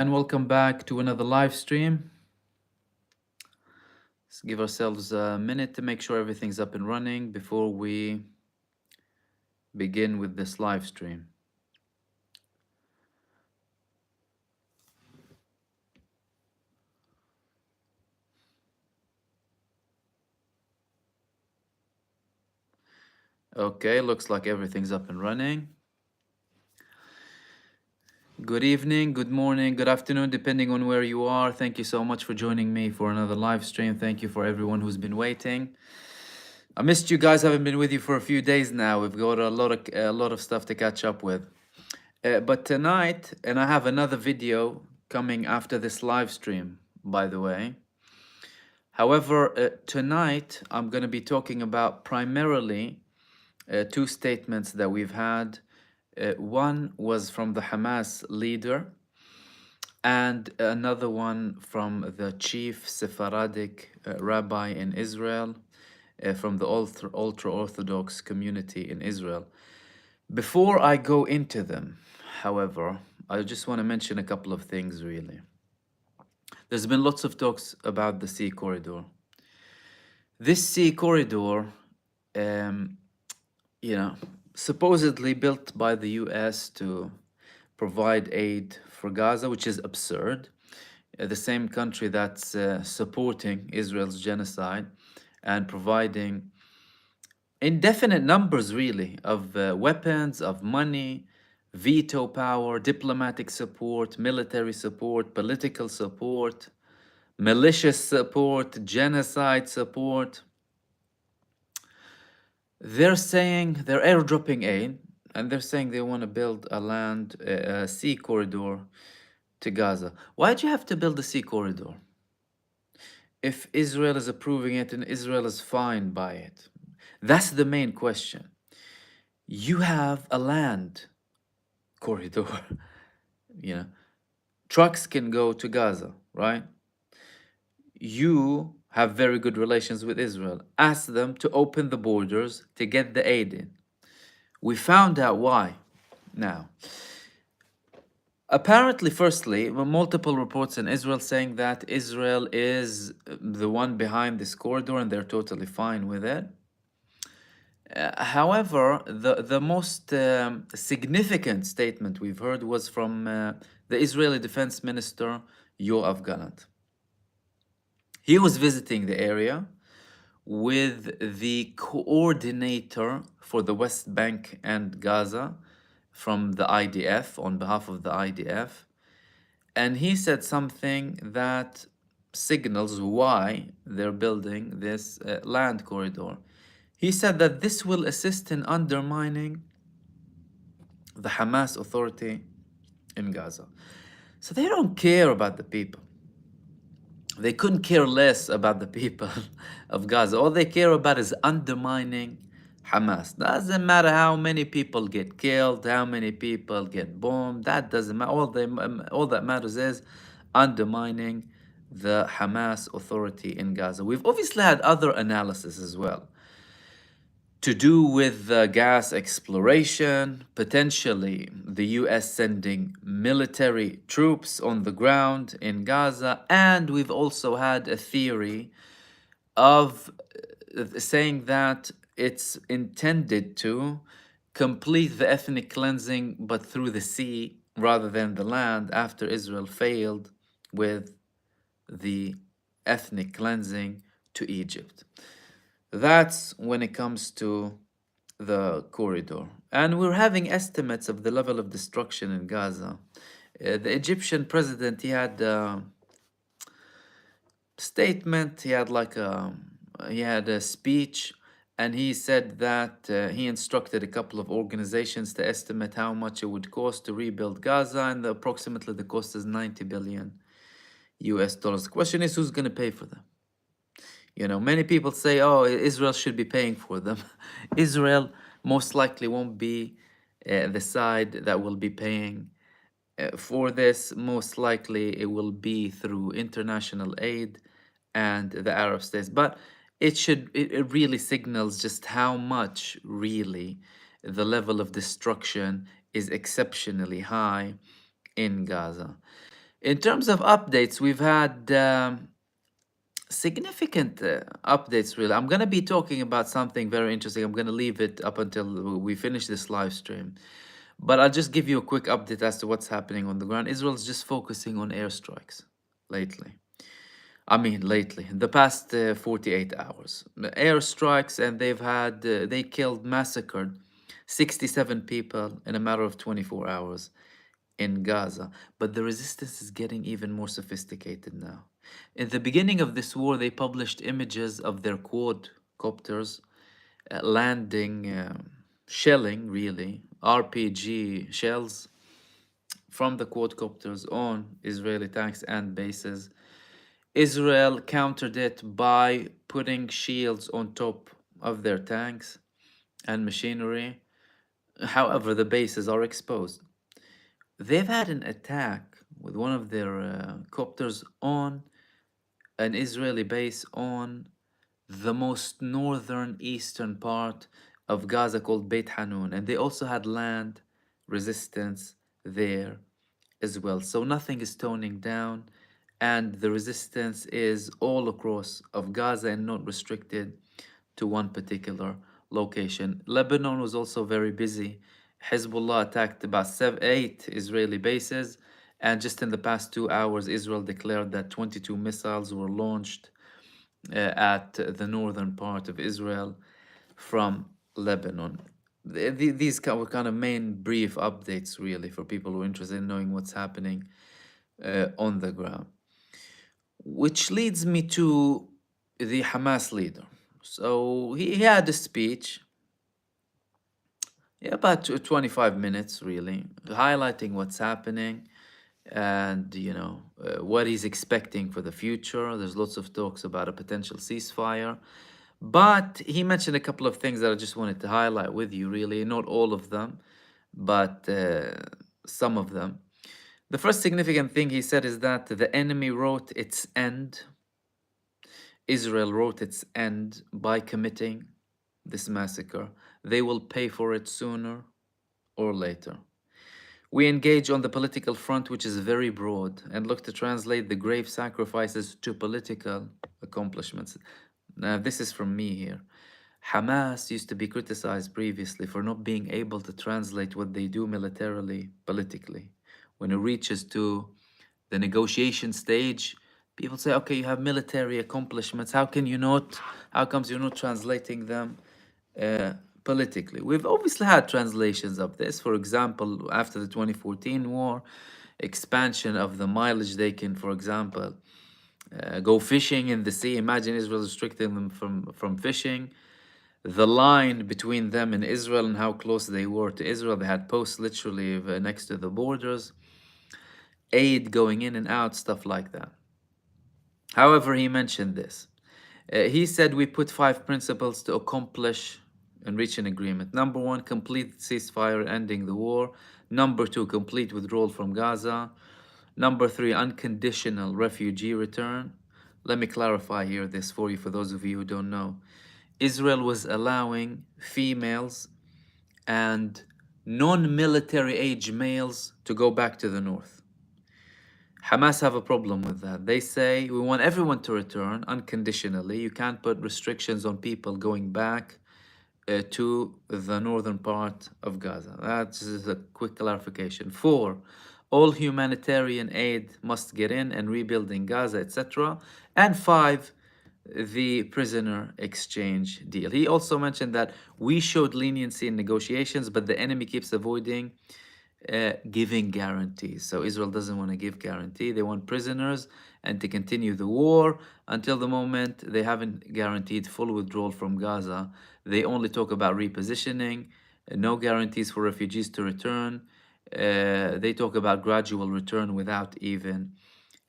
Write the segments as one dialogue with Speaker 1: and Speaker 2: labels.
Speaker 1: And welcome back to another live stream. Let's give ourselves a minute to make sure everything's up and running before we begin with this live stream. Okay, looks like everything's up and running. Good evening, good morning, good afternoon, depending on where you are. Thank you so much for joining me for another live stream. Thank you for everyone who's been waiting. I missed you guys. Haven't been with you for a few days now. We've got a lot of stuff to catch up with. But tonight, and I have another video coming after this live stream, by the way. However, tonight I'm going to be talking about primarily two statements that we've had. One was from the Hamas leader, and another one from the chief Sephardic rabbi in Israel, from the ultra-Orthodox community in Israel. Before I go into them, however, I just want to mention a couple of things really. There's been lots of talks about the sea corridor. This sea corridor, supposedly built by the US to provide aid for Gaza, which is absurd. The same country that's supporting Israel's genocide and providing indefinite numbers, really, of weapons, of money, veto power, diplomatic support, military support, political support, malicious support, genocide support. They're saying, they're airdropping aid, and they're saying they want to build a sea corridor to Gaza. Why do you have to build a sea corridor? If Israel is approving it and Israel is fine by it. That's the main question. You have a land corridor. Trucks can go to Gaza, right? You have very good relations with Israel. Ask them to open the borders to get the aid in. We found out why now. Apparently, firstly, multiple reports in Israel saying that Israel is the one behind this corridor and they're totally fine with it. However, the most significant statement we've heard was from the Israeli Defense Minister, Yoav Gallant. He was visiting the area with the coordinator for the West Bank and Gaza from the IDF, on behalf of the IDF. And he said something that signals why they're building this land corridor. He said that this will assist in undermining the Hamas authority in Gaza. So they don't care about the people. They couldn't care less about the people of Gaza. All they care about is undermining Hamas. Doesn't matter how many people get killed, how many people get bombed. That doesn't matter. All that matters is undermining the Hamas authority in Gaza. We've obviously had other analysis as well, to do with gas exploration, potentially the US sending military troops on the ground in Gaza. And we've also had a theory of saying that it's intended to complete the ethnic cleansing, but through the sea rather than the land, after Israel failed with the ethnic cleansing to Egypt. That's when it comes to the corridor. And we're having estimates of the level of destruction in Gaza. The Egyptian president, he had a statement, he had a speech, and he said that he instructed a couple of organizations to estimate how much it would cost to rebuild Gaza, and approximately the cost is $90 billion US dollars. The question is, who's going to pay for them? Many people say, oh, Israel should be paying for them. Israel most likely won't be the side that will be paying for this. Most likely it will be through international aid and the Arab states. But it really signals just how much really the level of destruction is exceptionally high in Gaza. In terms of updates, we've had significant updates, really. I'm going to be talking about something very interesting. I'm going to leave it up until we finish this live stream. But I'll just give you a quick update as to what's happening on the ground. Israel's just focusing on airstrikes lately. Lately, in the past 48 hours. Airstrikes, and they killed, massacred 67 people in a matter of 24 hours in Gaza. But the resistance is getting even more sophisticated now. In the beginning of this war, they published images of their quadcopters landing, shelling, really, RPG shells from the quadcopters on Israeli tanks and bases. Israel countered it by putting shields on top of their tanks and machinery. However, the bases are exposed. They've had an attack with one of their copters on an Israeli base on the most northern eastern part of Gaza called Beit Hanun, and they also had land resistance there as well. So nothing is toning down, and the resistance is all across of Gaza and not restricted to one particular location. Lebanon was also very busy. Hezbollah attacked about 8 Israeli bases, and just in the past 2 hours, Israel declared that 22 missiles were launched at the northern part of Israel from Lebanon. These were kind of main brief updates, really, for people who are interested in knowing what's happening on the ground. Which leads me to the Hamas leader. So he had a speech, about 25 minutes, really, highlighting what's happening and what he's expecting for the future. There's lots of talks about a potential ceasefire, but he mentioned a couple of things that I just wanted to highlight with you, really, not all of them, but some of them. The first significant thing he said is that the enemy wrote its end. Israel wrote its end by committing this massacre. They will pay for it sooner or later. We engage on the political front, which is very broad, and look to translate the grave sacrifices to political accomplishments. Now, this is from me here. Hamas used to be criticized previously for not being able to translate what they do militarily, politically. When it reaches to the negotiation stage, people say, okay, you have military accomplishments. How comes you're not translating them politically? We've obviously had translations of this. For example, after the 2014 war, expansion of the mileage they can, for example, go fishing in the sea. Imagine Israel restricting them from fishing. The line between them and Israel and how close they were to Israel. They had posts literally next to the borders. Aid going in and out, stuff like that. However, he mentioned this. He said we put 5 principles to accomplish and reach an agreement. Number 1, complete ceasefire, ending the war. Number 2, complete withdrawal from Gaza. Number 3, unconditional refugee return. Let me clarify here this for you, for those of you who don't know. Israel was allowing females and non-military age males to go back to the north. Hamas have a problem with that. They say, we want everyone to return unconditionally. You can't put restrictions on people going back to the northern part of Gaza. That's just a quick clarification. 4, all humanitarian aid must get in and rebuilding Gaza, etc. And 5, the prisoner exchange deal. He also mentioned that we showed leniency in negotiations, but the enemy keeps avoiding giving guarantees. So Israel doesn't want to give guarantee. They want prisoners and to continue the war until the moment they haven't guaranteed full withdrawal from Gaza. They only talk about repositioning, no guarantees for refugees to return. They talk about gradual return without even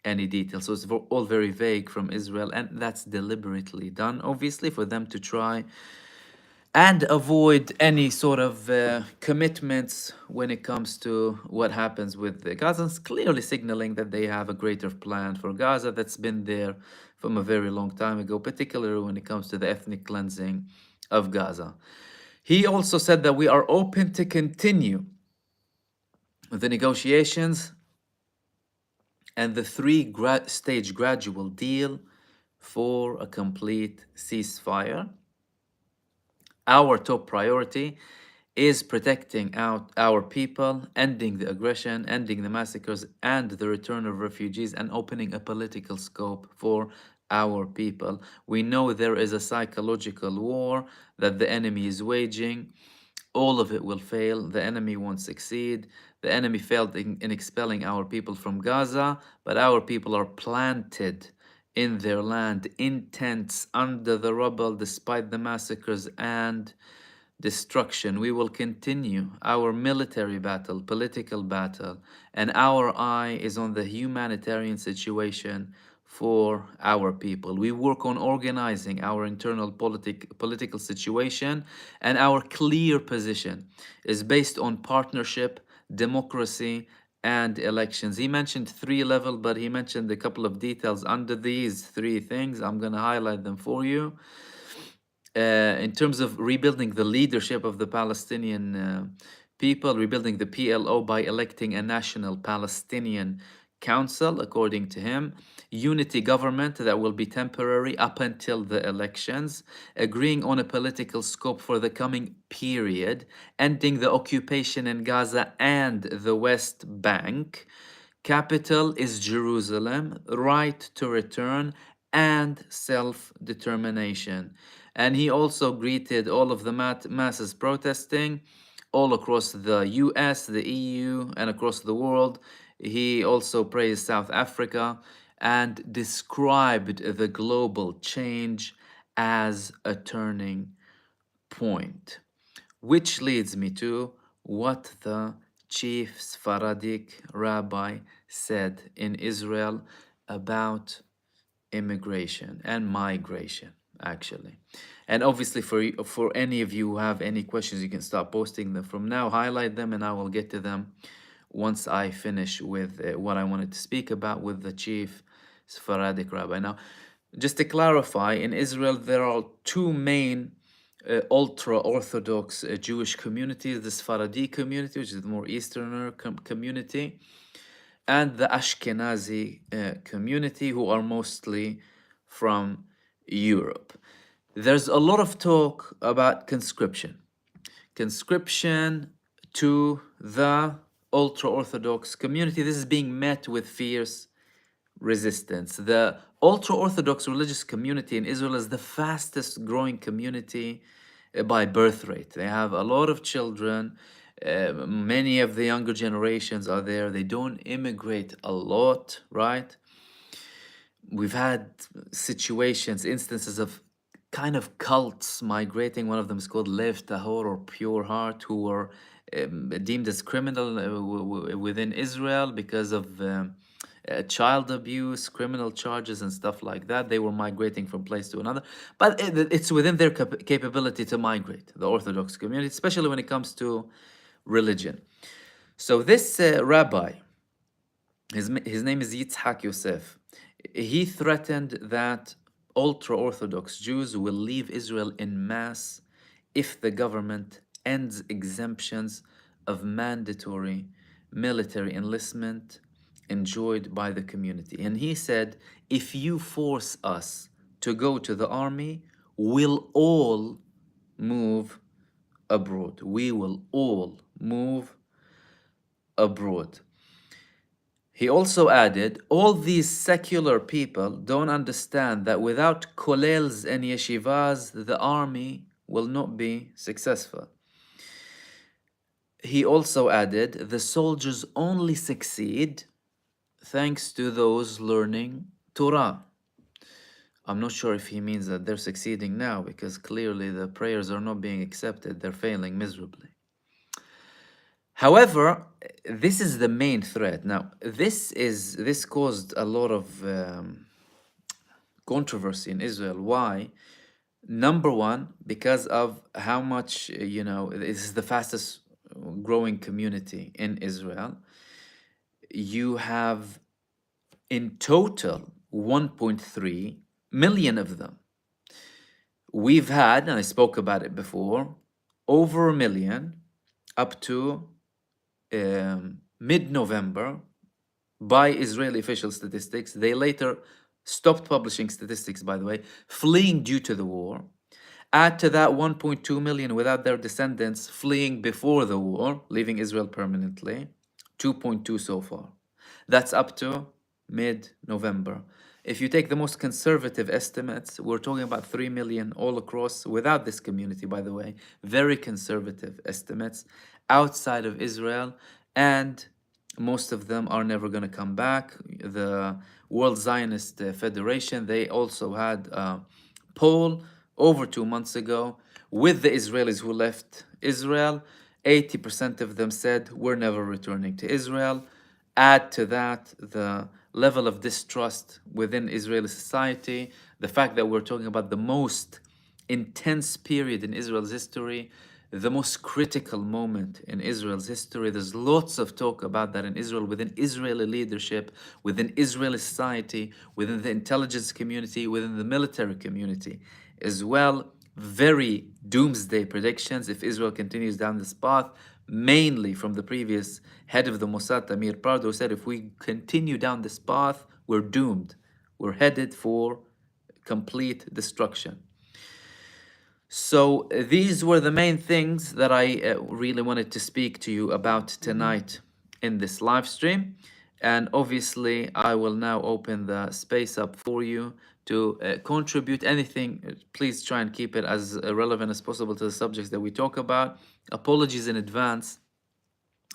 Speaker 1: any details. So it's all very vague from Israel, and that's deliberately done, obviously, for them to try and avoid any sort of commitments when it comes to what happens with the Gazans, clearly signaling that they have a greater plan for Gaza that's been there from a very long time ago, particularly when it comes to the ethnic cleansing of Gaza. He also said that we are open to continue the negotiations and the three-stage gradual deal for a complete ceasefire. Our top priority is protecting our people, ending the aggression, ending the massacres, and the return of refugees, and opening a political scope for our people. We know there is a psychological war that the enemy is waging. All of it will fail. The enemy won't succeed. The enemy failed in expelling our people from Gaza, but our people are planted in their land, in tents, under the rubble, despite the massacres and destruction. We will continue our military battle, political battle, and our eye is on the humanitarian situation for our people. We work on organizing our internal political situation, and our clear position is based on partnership, democracy, and elections. He mentioned three levels, but he mentioned a couple of details under these three things. I'm going to highlight them for you. In terms of rebuilding the leadership of the Palestinian people, rebuilding the PLO by electing a national Palestinian council, according to him, unity government that will be temporary up until the elections, agreeing on a political scope for the coming period, ending the occupation in Gaza and the West Bank. Capital is Jerusalem, right to return, and self-determination. And he also greeted all of the masses protesting all across the US, the EU, and across the world. He also praised South Africa and described the global change as a turning point. Which leads me to what the chief Sephardic rabbi said in Israel about immigration and migration, actually. And obviously, for any of you who have any questions, you can start posting them from now, highlight them, and I will get to them once I finish with what I wanted to speak about with the chief Sephardic rabbi. Now, just to clarify, in Israel, there are two main ultra-Orthodox Jewish communities, the Sephardi community, which is the more Easterner community, and the Ashkenazi community, who are mostly from Europe. There's a lot of talk about conscription. Conscription to the ultra-Orthodox community. This is being met with fierce resistance. The ultra-Orthodox religious community in Israel is the fastest growing community by birth rate. They have a lot of children. Many of the younger generations are there. They don't immigrate a lot, right? We've had situations, instances of kind of cults migrating. One of them is called Lev Tahor, or Pure Heart, who were deemed as criminal within Israel because of child abuse, criminal charges, and stuff like that. They were migrating from place to another, but it's within their capability to migrate, the Orthodox community, especially when it comes to religion. So this rabbi, his name is Yitzhak Yosef, he threatened that ultra-Orthodox Jews will leave Israel in mass if the government ends exemptions of mandatory military enlistment enjoyed by the community. And he said, if you force us to go to the army, we'll all move abroad. We will all move abroad. He also added, all these secular people don't understand that without kollels and yeshivas, the army will not be successful. He also added, the soldiers only succeed thanks to those learning Torah. I'm not sure if he means that they're succeeding now, because clearly the prayers are not being accepted. They're failing miserably. However, this is the main threat. Now, this caused a lot of controversy in Israel. Why? Number one, because of how much, this is the fastest growing community in Israel. You have in total 1.3 million of them. We've had, and I spoke about it before, over a million up to mid-November by Israeli official statistics. They later stopped publishing statistics, by the way, fleeing due to the war. Add to that 1.2 million without their descendants fleeing before the war, leaving Israel permanently. 2.2 so far. That's up to mid-November. If you take the most conservative estimates, we're talking about 3 million all across, without this community, by the way. Very conservative estimates outside of Israel, and most of them are never going to come back. The World Zionist Federation, they also had a poll over 2 months ago with the Israelis who left Israel. 80% of them said, we're never returning to Israel. Add to that the level of distrust within Israeli society, the fact that we're talking about the most intense period in Israel's history, the most critical moment in Israel's history. There's lots of talk about that in Israel, within Israeli leadership, within Israeli society, within the intelligence community, within the military community as well. Very doomsday predictions if Israel continues down this path, mainly from the previous head of the Mossad, Amir Pardo, said if we continue down this path, we're doomed. We're headed for complete destruction. So these were the main things that I really wanted to speak to you about tonight in this live stream. And obviously, I will now open the space up for you to contribute anything. Please try and keep it as relevant as possible to the subjects that we talk about. Apologies in advance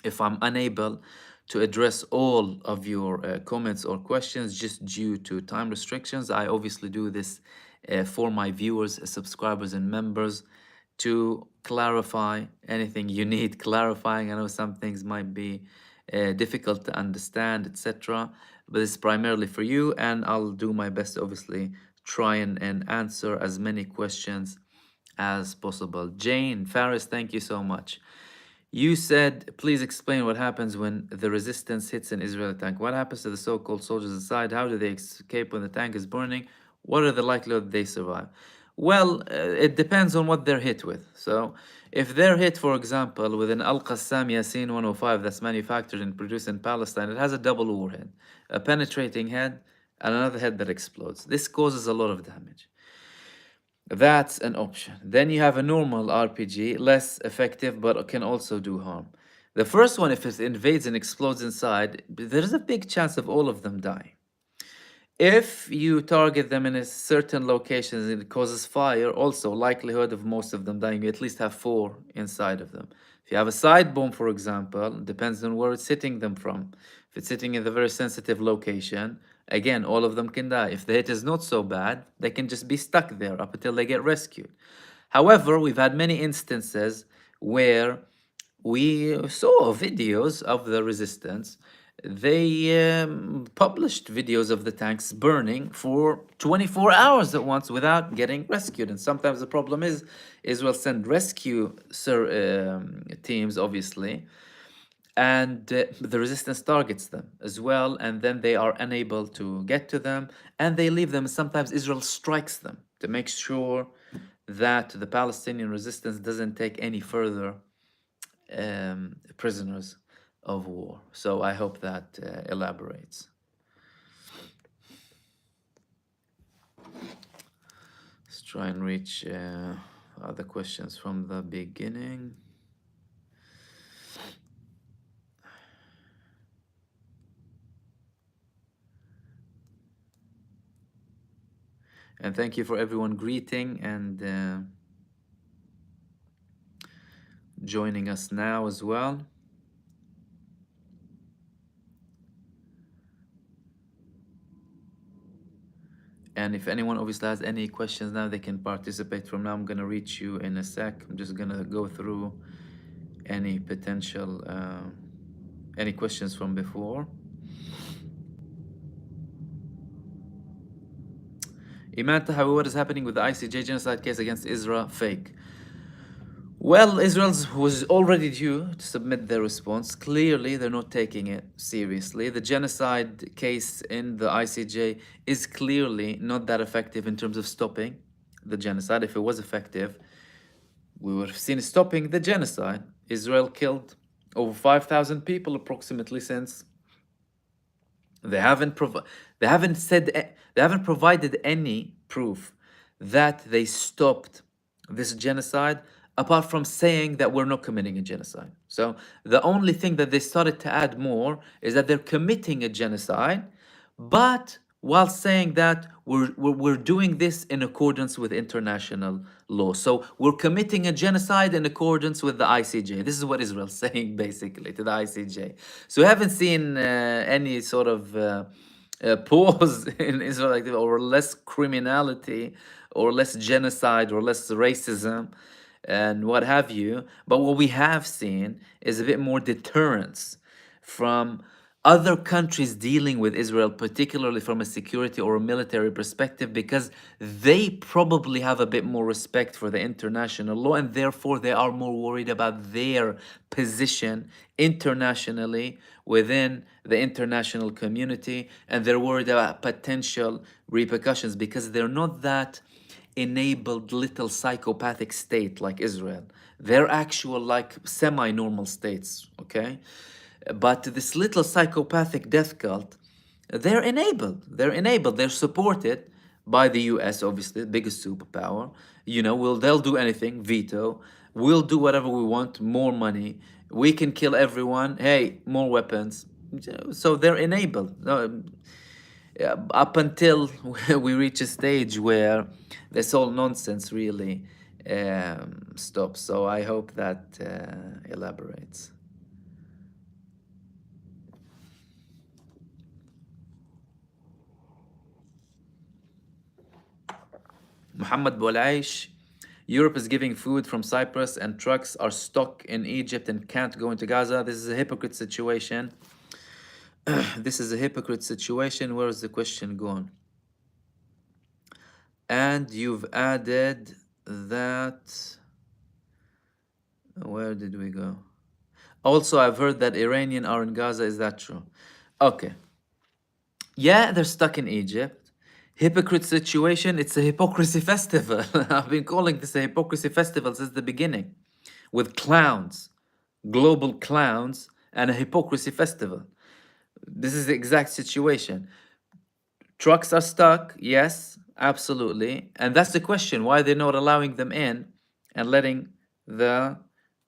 Speaker 1: if I'm unable to address all of your comments or questions just due to time restrictions. I obviously do this for my viewers, subscribers, and members to clarify anything you need clarifying. I know some things might be difficult to understand, etc. But it's primarily for you, and I'll do my best to obviously try and answer as many questions as possible. Jane, Faris, thank you so much. You said, please explain what happens when the resistance hits an Israeli tank. What happens to the so-called soldiers inside? How do they escape when the tank is burning? What are the likelihood they survive? Well, it depends on what they're hit with. So if they're hit, for example, with an Al-Qassam Yasin 105 that's manufactured and produced in Palestine, it has a double warhead, a penetrating head and another head that explodes. This causes a lot of damage. That's an option. Then you have a normal RPG, less effective, but can also do harm. The first one, if it invades and explodes inside, there's a big chance of all of them dying. If you target them in a certain location and it causes fire, also likelihood of most of them dying, you at least have 4 inside of them. If you have a side bomb, for example, depends on where it's hitting them from. If it's hitting in a very sensitive location, again, all of them can die. If the hit is not so bad, they can just be stuck there up until they get rescued. However, we've had many instances where we saw videos of the resistance. They published videos of the tanks burning for 24 hours at once without getting rescued. And sometimes the problem is Israel send rescue teams, obviously, and the resistance targets them as well, and then they are unable to get to them, and they leave them. Sometimes Israel strikes them to make sure that the Palestinian resistance doesn't take any further prisoners of war. So I hope that elaborates. Let's try and reach other questions from the beginning. And thank you for everyone greeting and joining us now as well. And if anyone obviously has any questions now, they can participate from now. I'm going to reach you in a sec. I'm just going to go through any potential, any questions from before. Iman Tahawi, what is happening with the ICJ genocide case against Israel? Fake. Well, Israel was already due to submit their response. Clearly, they're not taking it seriously. The genocide case in the ICJ is clearly not that effective in terms of stopping the genocide. If it was effective, we would have seen stopping the genocide. Israel killed over 5,000 people approximately since They haven't they haven't they haven't provided any proof that they stopped this genocide apart from saying that we're not committing a genocide. So the only thing that they started to add more is that they're committing a genocide, but while saying that we're doing this in accordance with international law. So we're committing a genocide in accordance with the ICJ. This is what Israel's saying basically to the ICJ. So we haven't seen any sort of pause in Israel, like, or less criminality, or less genocide, or less racism, and what have you. But what we have seen is a bit more deterrence from other countries dealing with Israel, particularly from a security or a military perspective, because they probably have a bit more respect for the international law, and therefore they are more worried about their position internationally within the international community, and they're worried about potential repercussions because they're not that enabled little psychopathic state like Israel. They're actual like semi-normal states, okay? But this little psychopathic death cult, they're enabled. They're enabled. They're supported by the US, obviously, the biggest superpower. You know, they'll do anything, veto. We'll do whatever we want, more money. We can kill everyone. Hey, more weapons. So they're enabled. Up until we reach a stage where this whole nonsense really stops. So I hope that elaborates. Muhammad Bolaish, Europe is giving food from Cyprus and trucks are stuck in Egypt and can't go into Gaza. This is a hypocrite situation. This is a hypocrite situation. Where is the question gone? And you've added that. Where did we go? Also, I've heard that Iranian are in Gaza. Is that true? Okay. Yeah, they're stuck in Egypt. Hypocrite situation, it's a hypocrisy festival. I've been calling this a hypocrisy festival since the beginning, with clowns, global clowns, and a hypocrisy festival. This is the exact situation. Trucks are stuck, yes, absolutely. And that's the question, why they're not allowing them in and letting the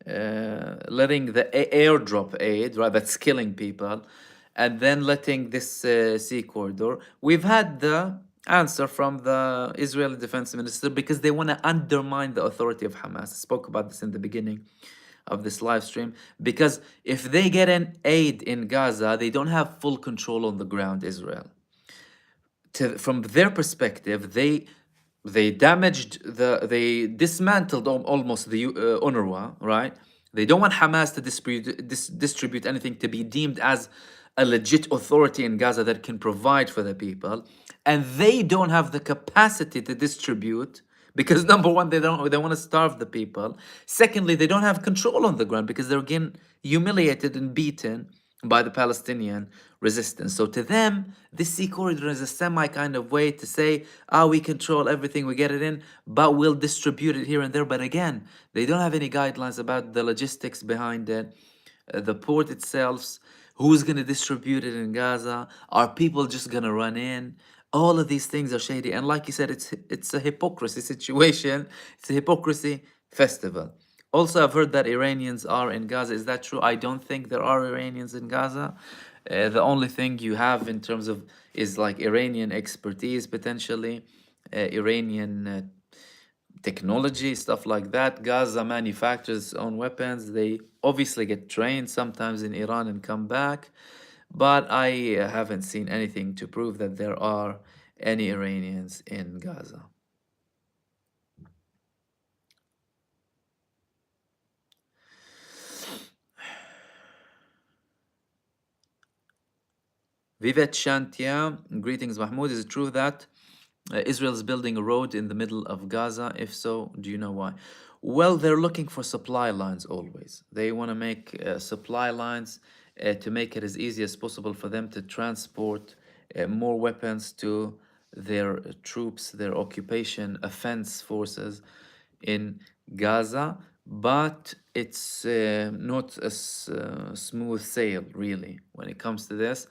Speaker 1: airdrop aid, right, that's killing people, and then letting this sea corridor. We've had the answer from the Israeli defense minister because they want to undermine the authority of Hamas. I spoke about this in the beginning of this live stream, because if they get an aid in Gaza, they don't have full control on the ground, Israel. From their perspective, they damaged they dismantled almost the UNRWA, right? They don't want Hamas to distribute anything to be deemed as a legit authority in Gaza that can provide for the people, and they don't have the capacity to distribute because number one, they want to starve the people. Secondly, they don't have control on the ground because they're again humiliated and beaten by the Palestinian resistance. So to them, this sea corridor is a semi kind of way to say, we control everything, we get it in, but we'll distribute it here and there. But again, they don't have any guidelines about the logistics behind it, the port itself, who's going to distribute it in Gaza, are people just going to run in? All of these things are shady. And like you said, it's a hypocrisy situation. It's a hypocrisy festival. Also, I've heard that Iranians are in Gaza. Is that true? I don't think there are Iranians in Gaza. The only thing you have in terms of is like Iranian expertise, potentially, Iranian technology, stuff like that. Gaza manufactures its own weapons. They obviously get trained sometimes in Iran and come back. But I haven't seen anything to prove that there are any Iranians in Gaza. Vivet Shantia, greetings Mahmoud. Is it true that Israel is building a road in the middle of Gaza? If so, do you know why? Well, they're looking for supply lines always. They want to make supply lines to make it as easy as possible for them to transport more weapons to their troops, their occupation offense forces in Gaza. But it's not a smooth sail, really, when it comes to this.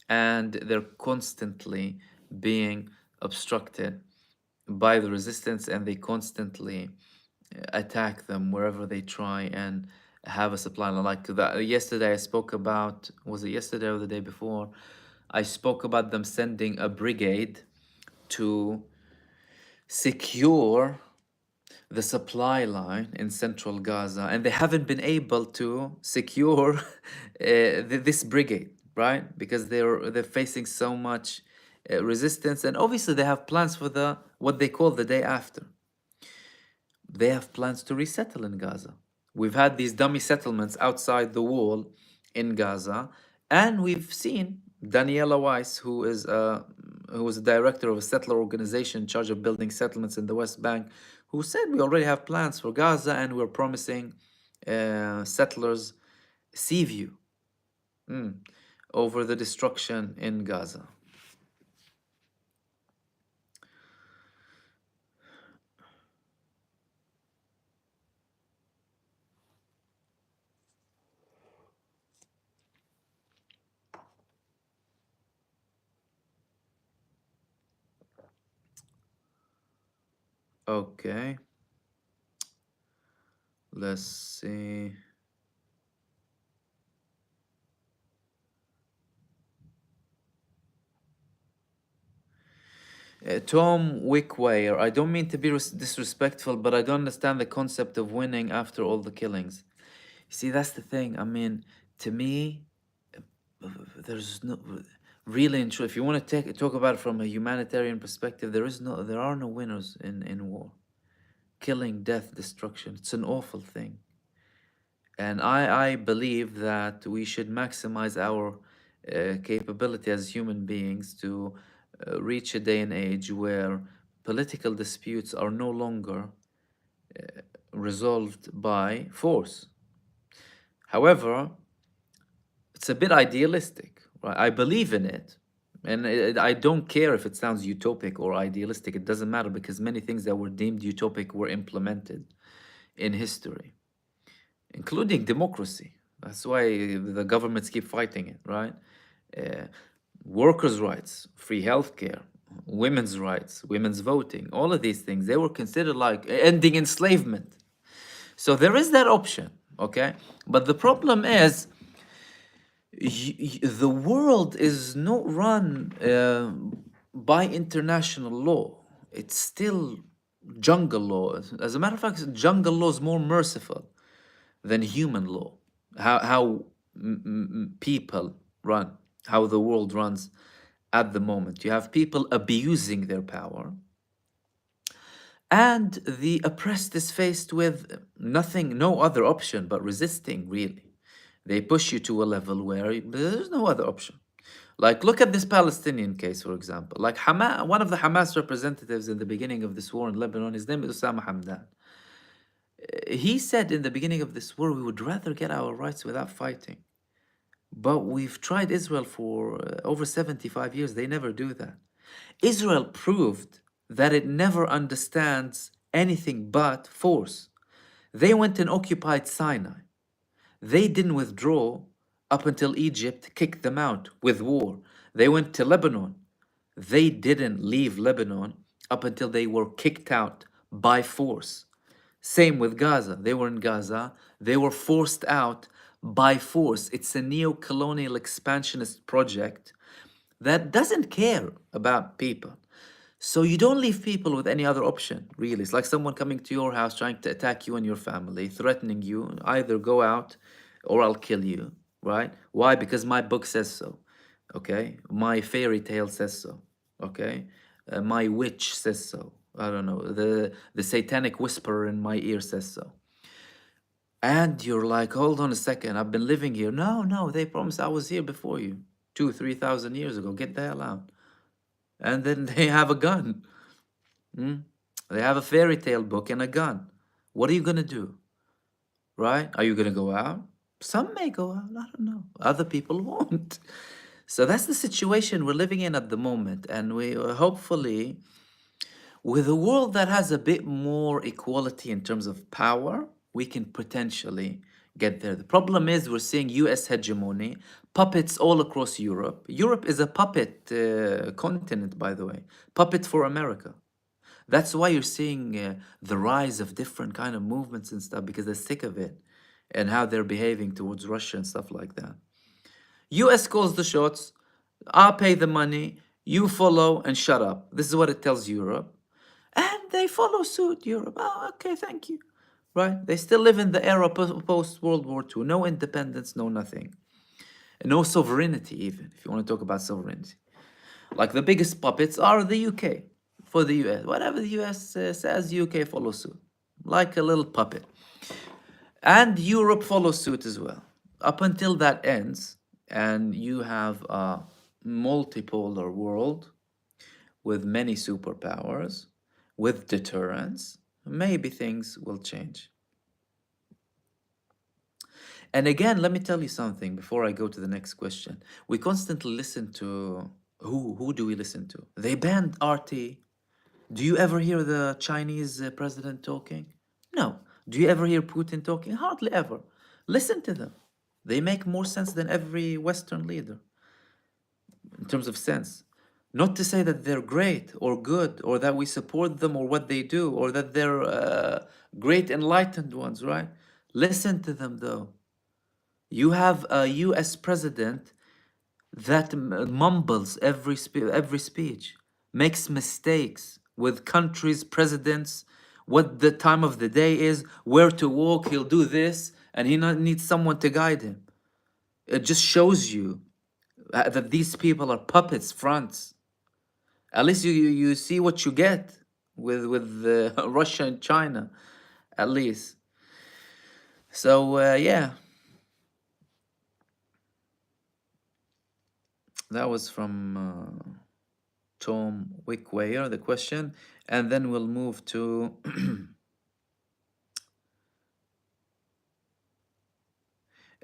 Speaker 1: and they're constantly being obstructed by the resistance, and they constantly attack them wherever they try and have a supply line. Like yesterday, I spoke about, was it yesterday or the day before? I spoke about them sending a brigade to secure the supply line in central Gaza, and they haven't been able to secure this brigade, right? Because they're facing so much resistance, and obviously they have plans for the what they call the day after. They have plans to resettle in Gaza. We've had these dummy settlements outside the wall in Gaza, and we've seen Daniela Weiss, who was a director of a settler organization in charge of building settlements in the West Bank, who said we already have plans for Gaza and we're promising settlers sea view over the destruction in Gaza. Okay, let's see. Tom Wickwire, I don't mean to be disrespectful, but I don't understand the concept of winning after all the killings. See, that's the thing. I mean, to me, there's no really and true. If you want to talk about it from a humanitarian perspective, there are no winners in war. Killing, death, destruction. It's an awful thing. And I believe that we should maximize our capability as human beings to reach a day and age where political disputes are no longer resolved by force. However, it's a bit idealistic, right? I believe in it. And I don't care if it sounds utopic or idealistic. It doesn't matter because many things that were deemed utopic were implemented in history, including democracy. That's why the governments keep fighting it, right? Uh, Workers' rights, free healthcare, women's rights, women's voting, all of these things, they were considered like ending enslavement. So there is that option, okay? But the problem is, the world is not run by international law. It's still jungle law. As a matter of fact, jungle law is more merciful than human law. How people run, how the world runs at the moment. You have people abusing their power, and the oppressed is faced with nothing, no other option but resisting, really. They push you to a level where there's no other option. Like, look at this Palestinian case, for example. Like, Hamas, one of the Hamas representatives in the beginning of this war in Lebanon, his name is Osama Hamdan. He said in the beginning of this war, we would rather get our rights without fighting. But we've tried Israel for over 75 years. They never do that. Israel proved that it never understands anything but force. They went and occupied Sinai. They didn't withdraw up until Egypt kicked them out with war. They went to Lebanon. They didn't leave Lebanon up until they were kicked out by force. Same with Gaza. They were in Gaza. They were forced out by force. It's a neo-colonial expansionist project that doesn't care about people. So you don't leave people with any other option, really. It's like someone coming to your house trying to attack you and your family, threatening you, either go out or I'll kill you, right? Why? Because my book says so, okay? My fairy tale says so, okay? My witch says so. I don't know. The satanic whisperer in my ear says so. And you're like, hold on a second, I've been living here. No, they promised I was here before you, 3,000 years ago. Get the hell out. And then they have a gun. They have a fairy tale book and a gun. What are you going to do? Right? Are you going to go out? Some may go out. I don't know. Other people won't. So that's the situation we're living in at the moment. And we hopefully, with a world that has a bit more equality in terms of power, we can potentially get there. The problem is we're seeing US hegemony, puppets all across Europe. Europe is a puppet continent, by the way, puppet for America. That's why you're seeing the rise of different kind of movements and stuff because they're sick of it and how they're behaving towards Russia and stuff like that. US calls the shots. I'll pay the money. You follow and shut up. This is what it tells Europe. And they follow suit, Europe. Oh, okay, thank you. Right? They still live in the era post World War II. No independence, no nothing. No sovereignty, even, if you want to talk about sovereignty. Like the biggest puppets are the UK for the US. Whatever the US says, UK follows suit. Like a little puppet. And Europe follows suit as well. Up until that ends, and you have a multipolar world with many superpowers, with deterrence, maybe things will change. And again, let me tell you something before I go to the next question. We constantly listen to who do we listen to? They banned RT. Do you ever hear the Chinese president talking? No. Do you ever hear Putin talking? Hardly ever. Listen to them. They make more sense than every Western leader in terms of sense. Not to say that they're great or good or that we support them or what they do or that they're great enlightened ones, right? Listen to them though. You have a US president that mumbles every speech, makes mistakes with countries, presidents, what the time of the day is, where to walk, he'll do this, and he needs someone to guide him. It just shows you that these people are puppets, fronts. At least you see what you get with Russia and China, at least. So yeah, that was from Tom Wickwayer, the question, and then we'll move to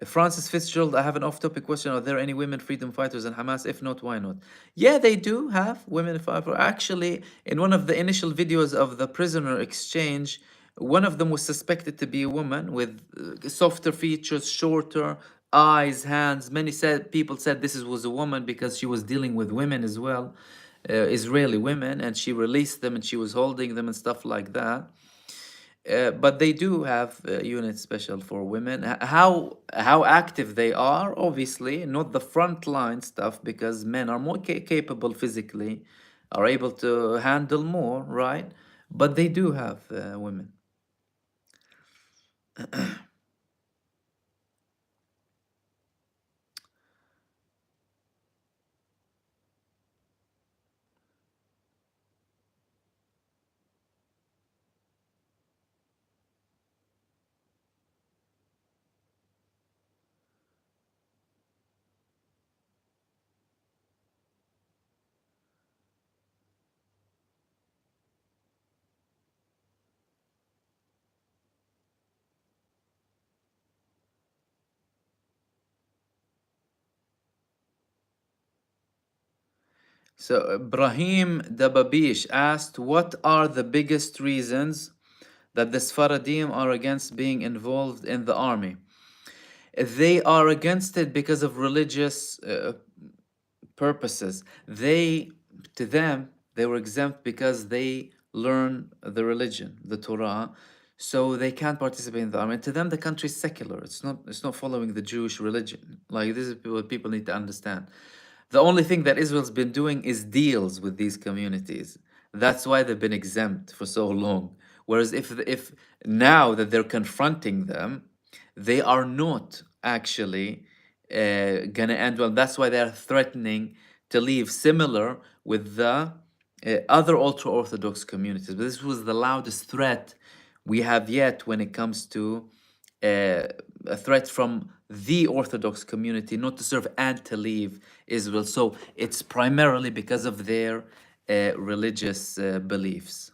Speaker 1: Francis Fitzgerald. I have an off-topic question. Are there any women freedom fighters in Hamas? If not, why not? Yeah, they do have women fighters. Actually, in one of the initial videos of the prisoner exchange, one of them was suspected to be a woman with softer features, shorter eyes, hands. Many people said this was a woman because she was dealing with women as well, Israeli women, and she released them and she was holding them and stuff like that. But they do have units special for women. How active they are, obviously, not the frontline stuff, because men are more capable physically, are able to handle more, right? But they do have women. So Ibrahim Dababish asked, what are the biggest reasons that the Sfaradim are against being involved in the army? They are against it because of religious purposes. To them, they were exempt because they learn the religion, the Torah, so they can't participate in the army. And to them, the country is secular. It's not following the Jewish religion. Like, this is what people need to understand. The only thing that Israel's been doing is deals with these communities. That's why they've been exempt for so long. Whereas if now that they're confronting them, they are not actually gonna end well. That's why they're threatening to leave, similar with the other ultra-Orthodox communities. But this was the loudest threat we have yet when it comes to a threat from the Orthodox community not to serve and to leave Israel. So it's primarily because of their religious beliefs.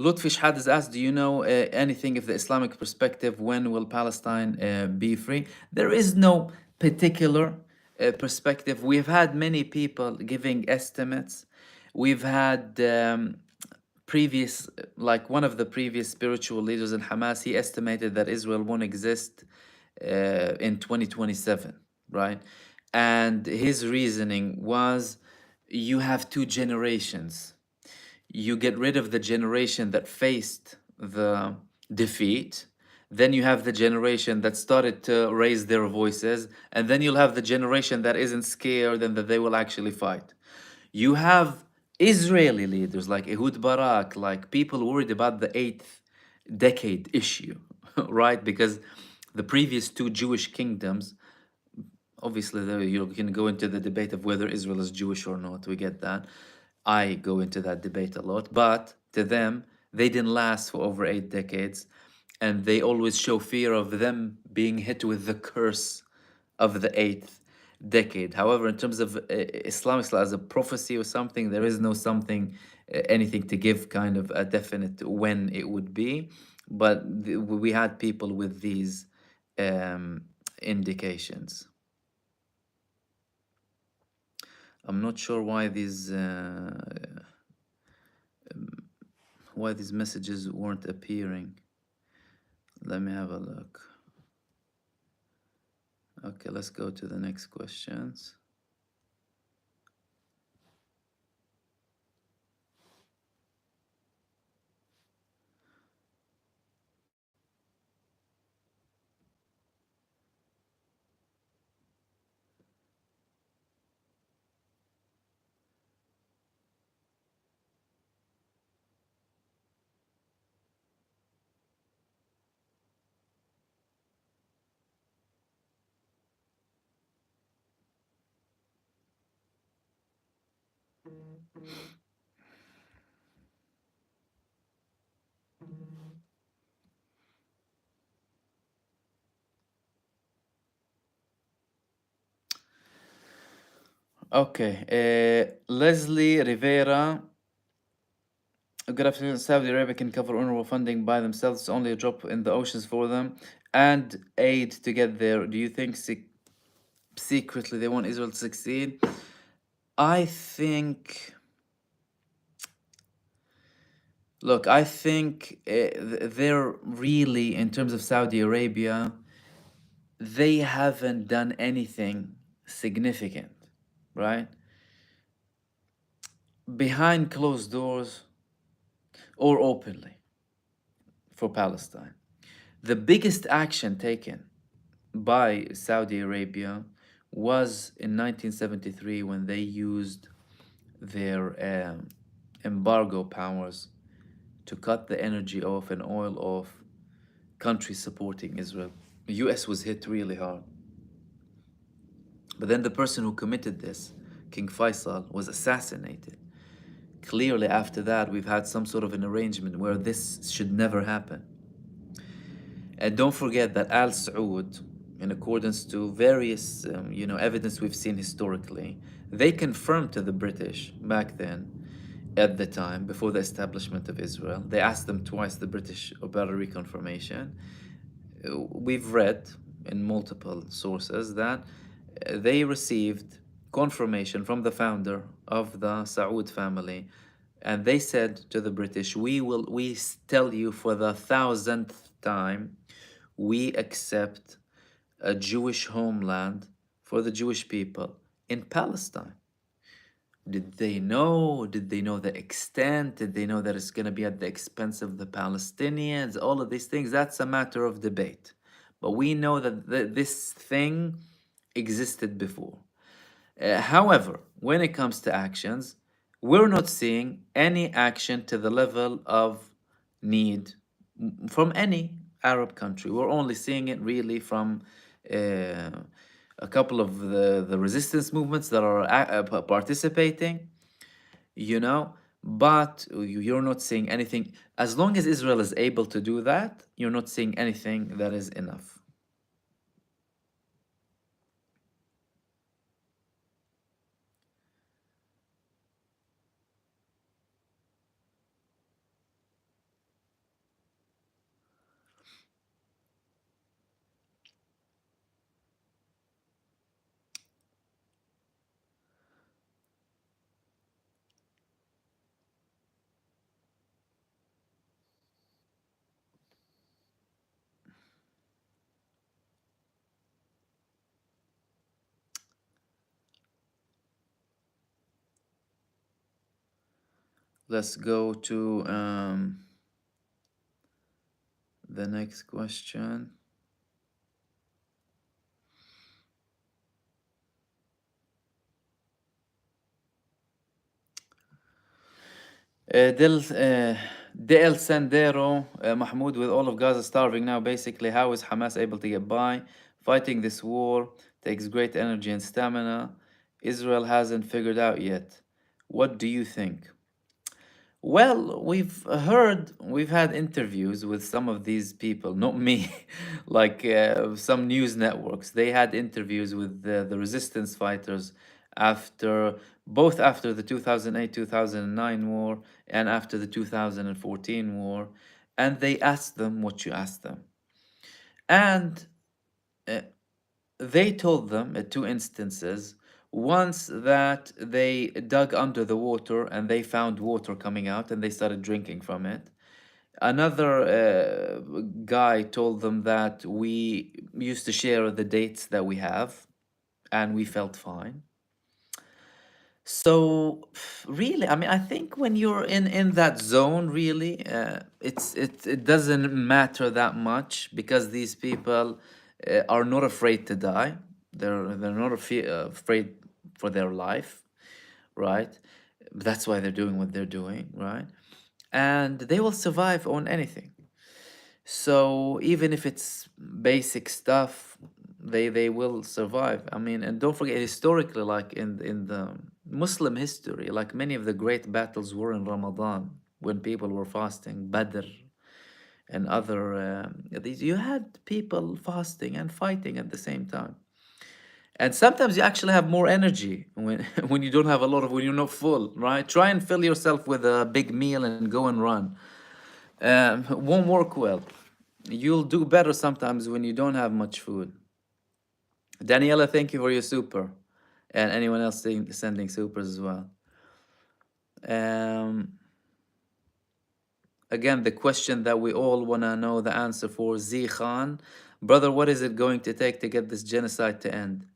Speaker 1: Lutfi Shahad has asked, do you know anything of the Islamic perspective? When will Palestine be free? There is no particular perspective. We've had many people giving estimates. We've had previous, like one of the previous spiritual leaders in Hamas, he estimated that Israel won't exist in 2027, right? And his reasoning was you have two generations. You get rid of the generation that faced the defeat, then you have the generation that started to raise their voices, and then you'll have the generation that isn't scared and that they will actually fight. You have Israeli leaders like Ehud Barak, like people worried about the eighth decade issue, right? Because the previous two Jewish kingdoms, obviously, you can go into the debate of whether Israel is Jewish or not. We get that. I go into that debate a lot. But to them, they didn't last for over 8 decades. And they always show fear of them being hit with the curse of the eighth decade. However, in terms of Islamic as a prophecy or something, there is no something, anything to give kind of a definite when it would be. But we had people with these indications. I'm not sure why these messages weren't appearing. Let me have a look. Okay, let's go to the next questions. Okay, Leslie Rivera. Good afternoon. Saudi Arabia can cover UNRWA funding by themselves. It's only a drop in the oceans for them, and aid to get there. Do you think secretly they want Israel to succeed? I think. Look, I think they're really, in terms of Saudi Arabia, they haven't done anything significant, right? Behind closed doors or openly for Palestine. The biggest action taken by Saudi Arabia was in 1973 when they used their embargo powers to cut the energy off and oil off countries supporting Israel. The US was hit really hard. But then the person who committed this, King Faisal, was assassinated. Clearly, after that, we've had some sort of an arrangement where this should never happen. And don't forget that Al Saud, in accordance to various evidence we've seen historically, they confirmed to the British back then, at the time, before the establishment of Israel, they asked them twice, the British, about a reconfirmation. We've read in multiple sources that they received confirmation from the founder of the Saud family, and they said to the British, we tell you for the 1000th time, we accept a Jewish homeland for the Jewish people in Palestine. Did they know? Did they know the extent? Did they know that it's going to be at the expense of the Palestinians? All of these things, that's a matter of debate. But we know that this thing existed before. However, when it comes to actions, we're not seeing any action to the level of need from any Arab country. We're only seeing it really from a couple of the resistance movements that are participating, but you're not seeing anything. As long as Israel is able to do that, you're not seeing anything that is enough. Let's go to the next question. Del Sendero, Mahmoud, with all of Gaza starving now, basically, how is Hamas able to get by? Fighting this war takes great energy and stamina. Israel hasn't figured out yet. What do you think? Well, we've had interviews with some of these people, not me, like some news networks. They had interviews with the resistance fighters after both after the 2008 2009 war and after the 2014 war, and they asked them what you asked them. And uh, they told them at two instances, once that they dug under the water and they found water coming out and they started drinking from it. Another guy told them that we used to share the dates that we have and we felt fine. So really, I mean, I think when you're in that zone, really, it doesn't matter that much because these people are not afraid to die. They're not afraid for their life, right? That's why they're doing what they're doing, right? And they will survive on anything. So even if it's basic stuff, they will survive. I mean, and don't forget historically, like in the Muslim history, like many of the great battles were in Ramadan when people were fasting, Badr and other these. You had people fasting and fighting at the same time. And sometimes you actually have more energy when when you don't have a lot of when you're not full, right? Try and fill yourself with a big meal and go and run. Won't work well. You'll do better sometimes when you don't have much food. Daniela, thank you for your super. And anyone else sending supers as well. Um, Again, the question that we all want to know the answer for, Z Khan. Brother, what is it going to take to get this genocide to end?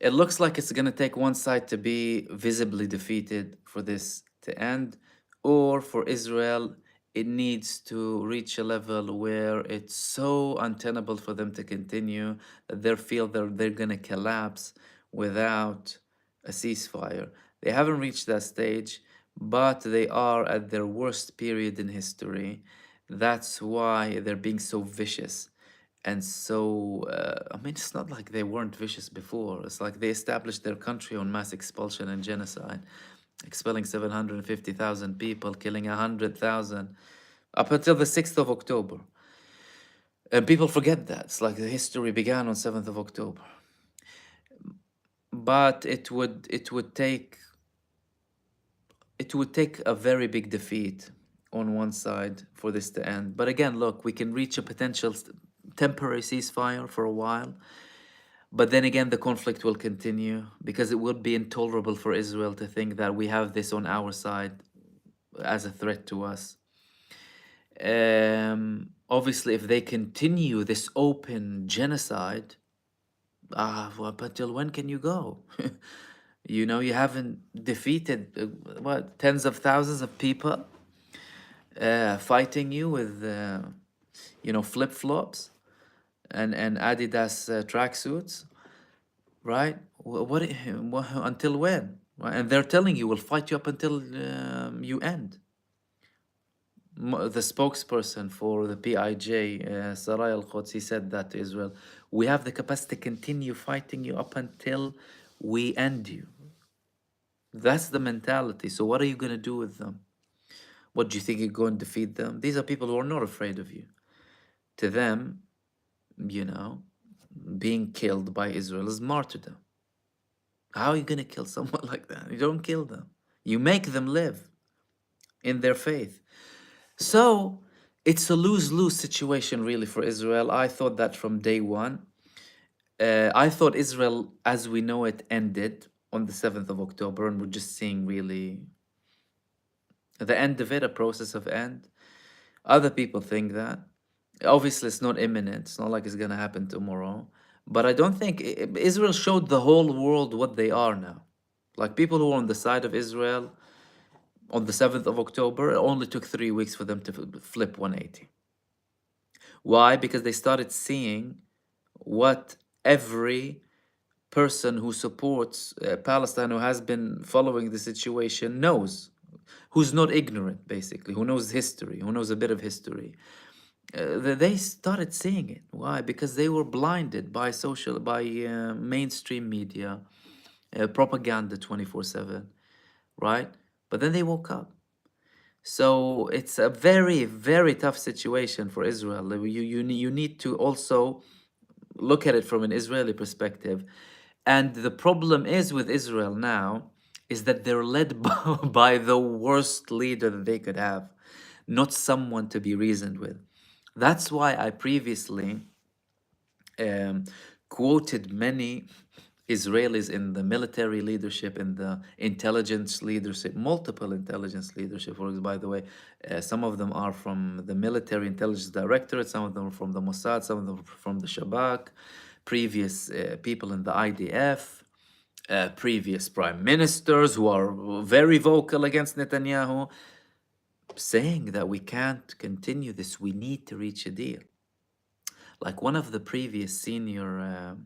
Speaker 1: It looks like it's going to take one side to be visibly defeated for this to end, or for Israel, it needs to reach a level where it's so untenable for them to continue that they feel they're going to collapse without a ceasefire. They haven't reached that stage, but they are at their worst period in history. That's why they're being so vicious. And so, I mean, it's not like they weren't vicious before. It's like they established their country on mass expulsion and genocide, expelling 750,000 people, killing 100,000 up until the 6th of October. And people forget that. It's like the history began on 7th of October. But it would take a very big defeat on one side for this to end. But again, look, we can reach a potential temporary ceasefire for a while. But then again, the conflict will continue because it would be intolerable for Israel to think that we have this on our side as a threat to us. Obviously, if they continue this open genocide, well, until when can you go? You know, you haven't defeated what, tens of thousands of people fighting you with flip-flops and Adidas tracksuits, right? What until when? Right? And they're telling you we'll fight you up until you end. The spokesperson for the PIJ, Sarai Al-Quds, he said that to Israel. We have the capacity to continue fighting you up until we end you. That's the mentality. So what are you going to do with them? What do you think you're going to defeat them? These are people who are not afraid of you. To them, being killed by Israel is martyrdom. How are you going to kill someone like that? You don't kill them. You make them live in their faith. So it's a lose-lose situation really for Israel. I thought that from day one. I thought Israel, as we know it, ended on the 7th of October, and we're just seeing really the end of it, a process of end. Other people think that. Obviously, it's not imminent. It's not like it's going to happen tomorrow. But I don't think Israel showed the whole world what they are now. Like people who are on the side of Israel, on the 7th of October. It only took 3 weeks for them to flip 180. Why? Because they started seeing what every person who supports Palestine, who has been following the situation, knows, who's not ignorant, basically, who knows history, who knows a bit of history. They started seeing it. Why? Because they were blinded by mainstream media, propaganda 24/7, right? But then they woke up. So it's a very, very tough situation for Israel. You need to also look at it from an Israeli perspective. And the problem is with Israel now is that they're led by the worst leader that they could have, not someone to be reasoned with. That's why I previously um, quoted many Israelis in the military leadership, in the intelligence leadership, multiple intelligence leadership. For by the way, some of them are from the military intelligence directorate, some of them are from the Mossad, some of them from the Shabak, previous people in the IDF, previous prime ministers who are very vocal against Netanyahu, saying that we can't continue this, we need to reach a deal. Like one of the previous senior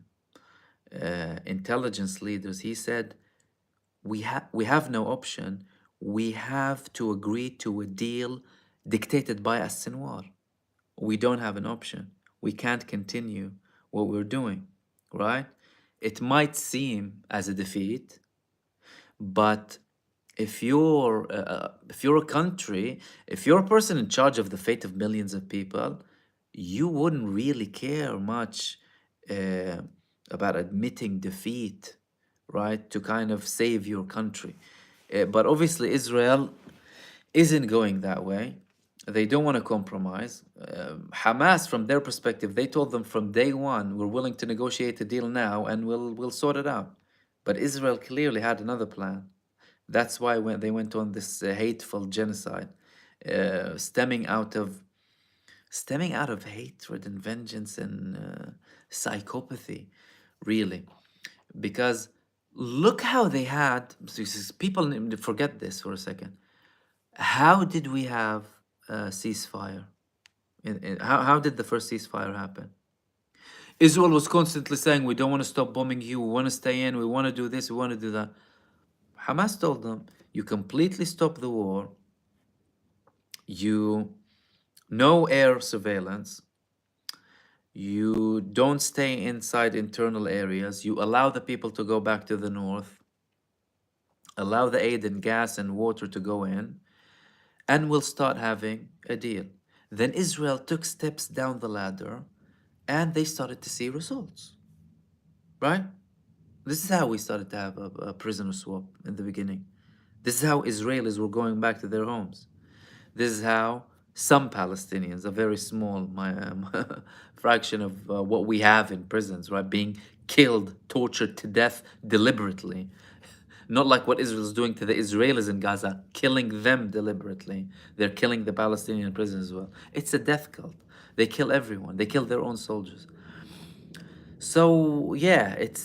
Speaker 1: intelligence leaders, he said, we have no option. We have to agree to a deal dictated by As-Sinwar. We don't have an option. We can't continue what we're doing, right? It might seem as a defeat, but if you're a country, if you're a person in charge of the fate of millions of people, you wouldn't really care much uh, about admitting defeat, right? To kind of save your country. But obviously, Israel isn't going that way. They don't want to compromise. Hamas, from their perspective, they told them from day one, we're willing to negotiate a deal now, and we'll sort it out. But Israel clearly had another plan. That's why when they went on this hateful genocide, stemming out of hatred and vengeance and psychopathy, really. Because look how they had, people need to forget this for a second. How did we have a ceasefire? How did the first ceasefire happen? Israel was constantly saying, we don't want to stop bombing you, we want to stay in, we want to do this, we want to do that. Hamas told them, you completely stop the war, you no air surveillance, you don't stay inside internal areas, you allow the people to go back to the north, allow the aid and gas and water to go in, and we'll start having a deal. Then Israel took steps down the ladder and they started to see results, right? This is how we started to have a prisoner swap in the beginning. This is how Israelis were going back to their homes. This is how some Palestinians, a very small fraction of what we have in prisons, right, being killed, tortured to death deliberately. Not like what Israel is doing to the Israelis in Gaza, killing them deliberately. They're killing the Palestinian prisoners as well. It's a death cult. They kill everyone. They kill their own soldiers. So yeah, it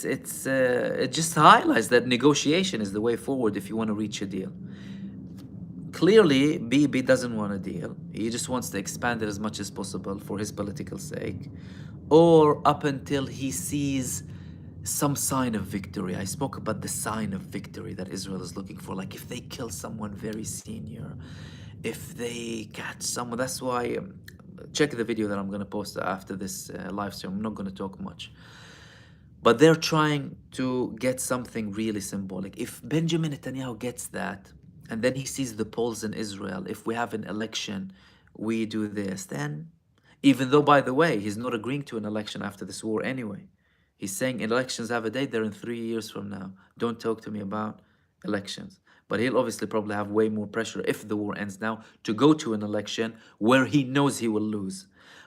Speaker 1: just highlights that negotiation is the way forward if you want to reach a deal. Clearly, Bibi doesn't want a deal. He just wants to expand it as much as possible for his political sake, or up until he sees some sign of victory. I spoke about the sign of victory that Israel is looking for. Like if they kill someone very senior, if they catch someone. That's why, check the video that I'm going to post after this live stream. I'm not going to talk much. But they're trying to get something really symbolic. If Benjamin Netanyahu gets that, and then he sees the polls in Israel, if we have an election, we do this, then, even though, by the way, he's not agreeing to an election after this war anyway. He's saying elections have a date, they're in 3 years from now. Don't talk to me about elections. But he'll obviously probably have way more pressure if the war ends now to go to an election where he knows he will lose.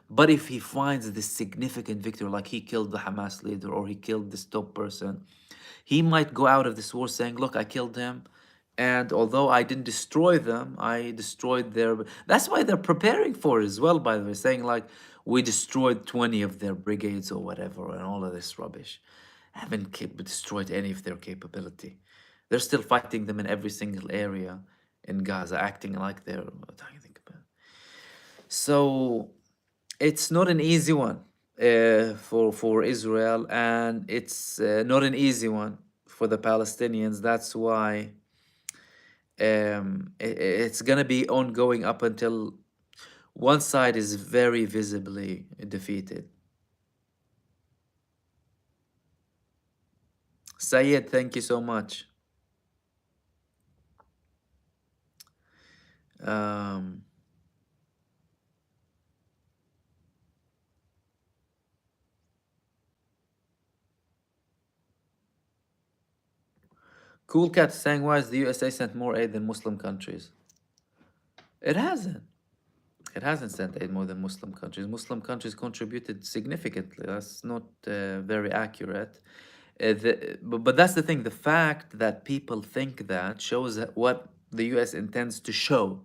Speaker 1: But if he finds this significant victory, like he killed the Hamas leader or he killed this top person, he might go out of this war saying, look, I killed him. And although I didn't destroy them, I destroyed their... That's why they're preparing for it as well, by the way, saying like, we destroyed 20 of their brigades or whatever and all of this rubbish. Haven't destroyed any of their capability. They're still fighting them in every single area in Gaza, acting like they're. So it's not an easy one for Israel, and it's not an easy one for the Palestinians. That's why it's gonna be ongoing up until one side is very visibly defeated. Sayed, thank you so much. Um, Cool Cat is saying, why has the USA sent more aid than Muslim countries? It hasn't. It hasn't sent aid more than Muslim countries. Muslim countries contributed significantly. That's not very accurate. But that's the thing. The fact that people think that shows what the US intends to show,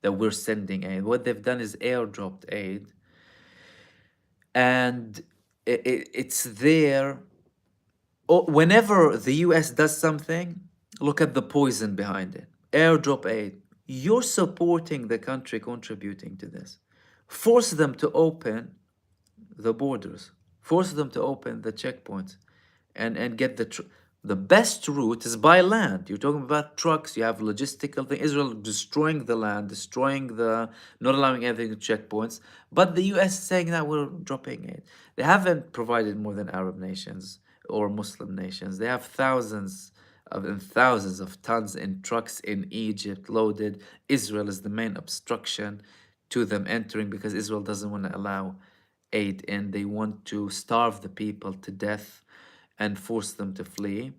Speaker 1: that we're sending aid. What they've done is airdropped aid. And it's there. Whenever the US does something, look at the poison behind it. Airdrop aid. You're supporting the country contributing to this. Force them to open the borders. Force them to open the checkpoints and get the best route is by land. You're talking about trucks, you have logistical thing. Israel destroying the land, destroying not allowing anything to checkpoints. But the US is saying that we're dropping it. They haven't provided more than Arab nations or Muslim nations. They have thousands and thousands of tons in trucks in Egypt loaded. Israel is the main obstruction to them entering because Israel doesn't want to allow aid in. They want to starve the people to death and force them to flee.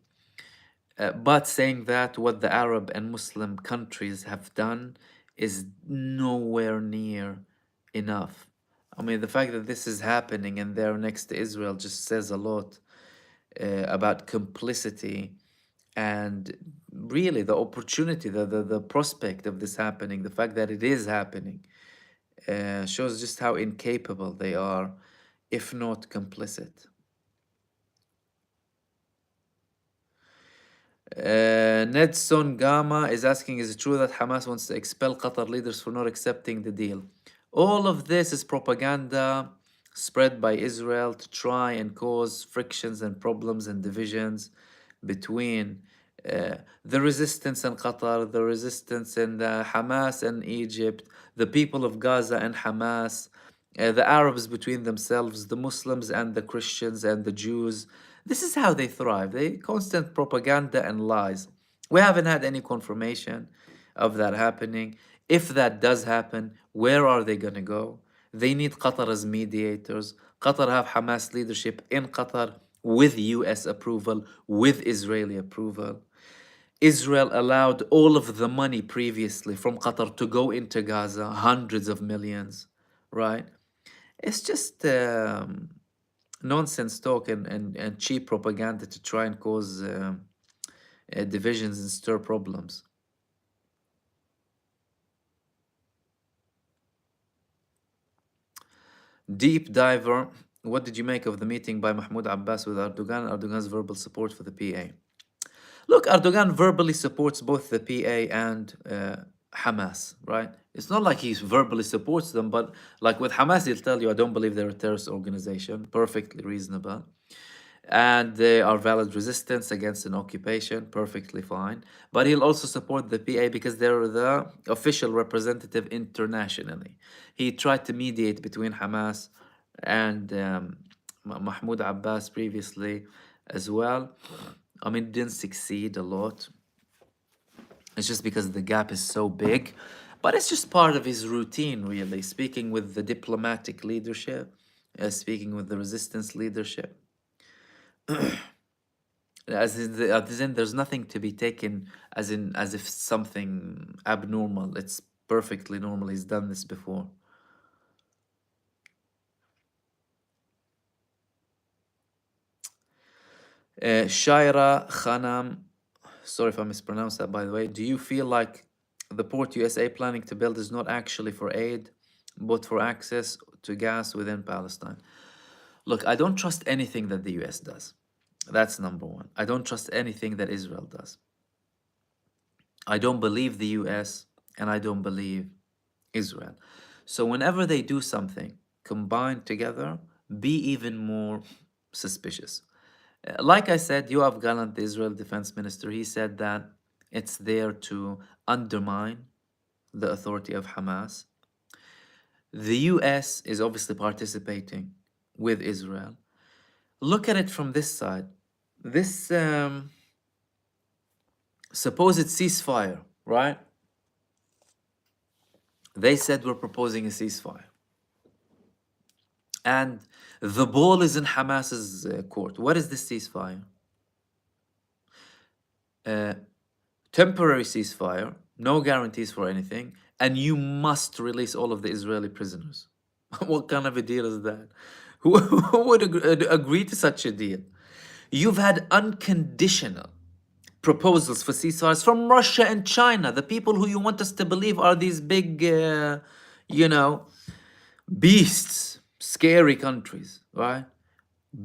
Speaker 1: But saying that, what the Arab and Muslim countries have done is nowhere near enough. I mean, the fact that this is happening and they're next to Israel just says a lot about complicity and really the opportunity, the prospect of this happening, the fact that it is happening, shows just how incapable they are, if not complicit. Nedson Gama is asking, is it true that Hamas wants to expel Qatar leaders for not accepting the deal? All of this is propaganda spread by Israel to try and cause frictions and problems and divisions between the resistance in Qatar, the resistance in Hamas and Egypt, the people of Gaza and Hamas, the Arabs between themselves, the Muslims and the Christians and the Jews. This is how they thrive. They constant propaganda and lies. We haven't had any confirmation of that happening. If that does happen, where are they going to go? They need Qatar as mediators. Qatar have Hamas leadership in Qatar with US approval, with Israeli approval. Israel allowed all of the money previously from Qatar to go into Gaza, hundreds of millions, right? It's just nonsense talk and cheap propaganda to try and cause divisions and stir problems. Deep Diver, what did you make of the meeting by Mahmoud Abbas with Erdogan, Erdogan's verbal support for the PA? Look, Erdogan verbally supports both the PA and Hamas, right? It's not like he verbally supports them, but like with Hamas, he'll tell you, I don't believe they're a terrorist organization. Perfectly reasonable. And they are valid resistance against an occupation, perfectly fine. But he'll also support the PA because they're the official representative internationally. He tried to mediate between Hamas and Mahmoud Abbas previously as well. I mean, didn't succeed a lot. It's just because the gap is so big. But it's just part of his routine, really, speaking with the diplomatic leadership, speaking with the resistance leadership. As in, there's nothing to be taken as if something abnormal. It's perfectly normal. He's done this before. Shaira Khanam, sorry if I mispronounced that, by the way. Do you feel like the port USA planning to build is not actually for aid, but for access to gas within Palestine? Look, I don't trust anything that the US does. That's number one. I don't trust anything that Israel does. I don't believe the US, and I don't believe Israel. So whenever they do something combined together, be even more suspicious. Like I said, Yoav Gallant, the Israel defense minister, he said that it's there to undermine the authority of Hamas. The US is obviously participating with Israel. Look at it from this side. This supposed ceasefire, right? They said we're proposing a ceasefire. And the ball is in Hamas's court. What is this ceasefire? Uh, Temporary ceasefire, no guarantees for anything, and you must release all of the Israeli prisoners. What kind of a deal is that? Who would agree to such a deal? You've had unconditional proposals for ceasefires from Russia and China, the people who you want us to believe are these big, you know, beasts, scary countries, right?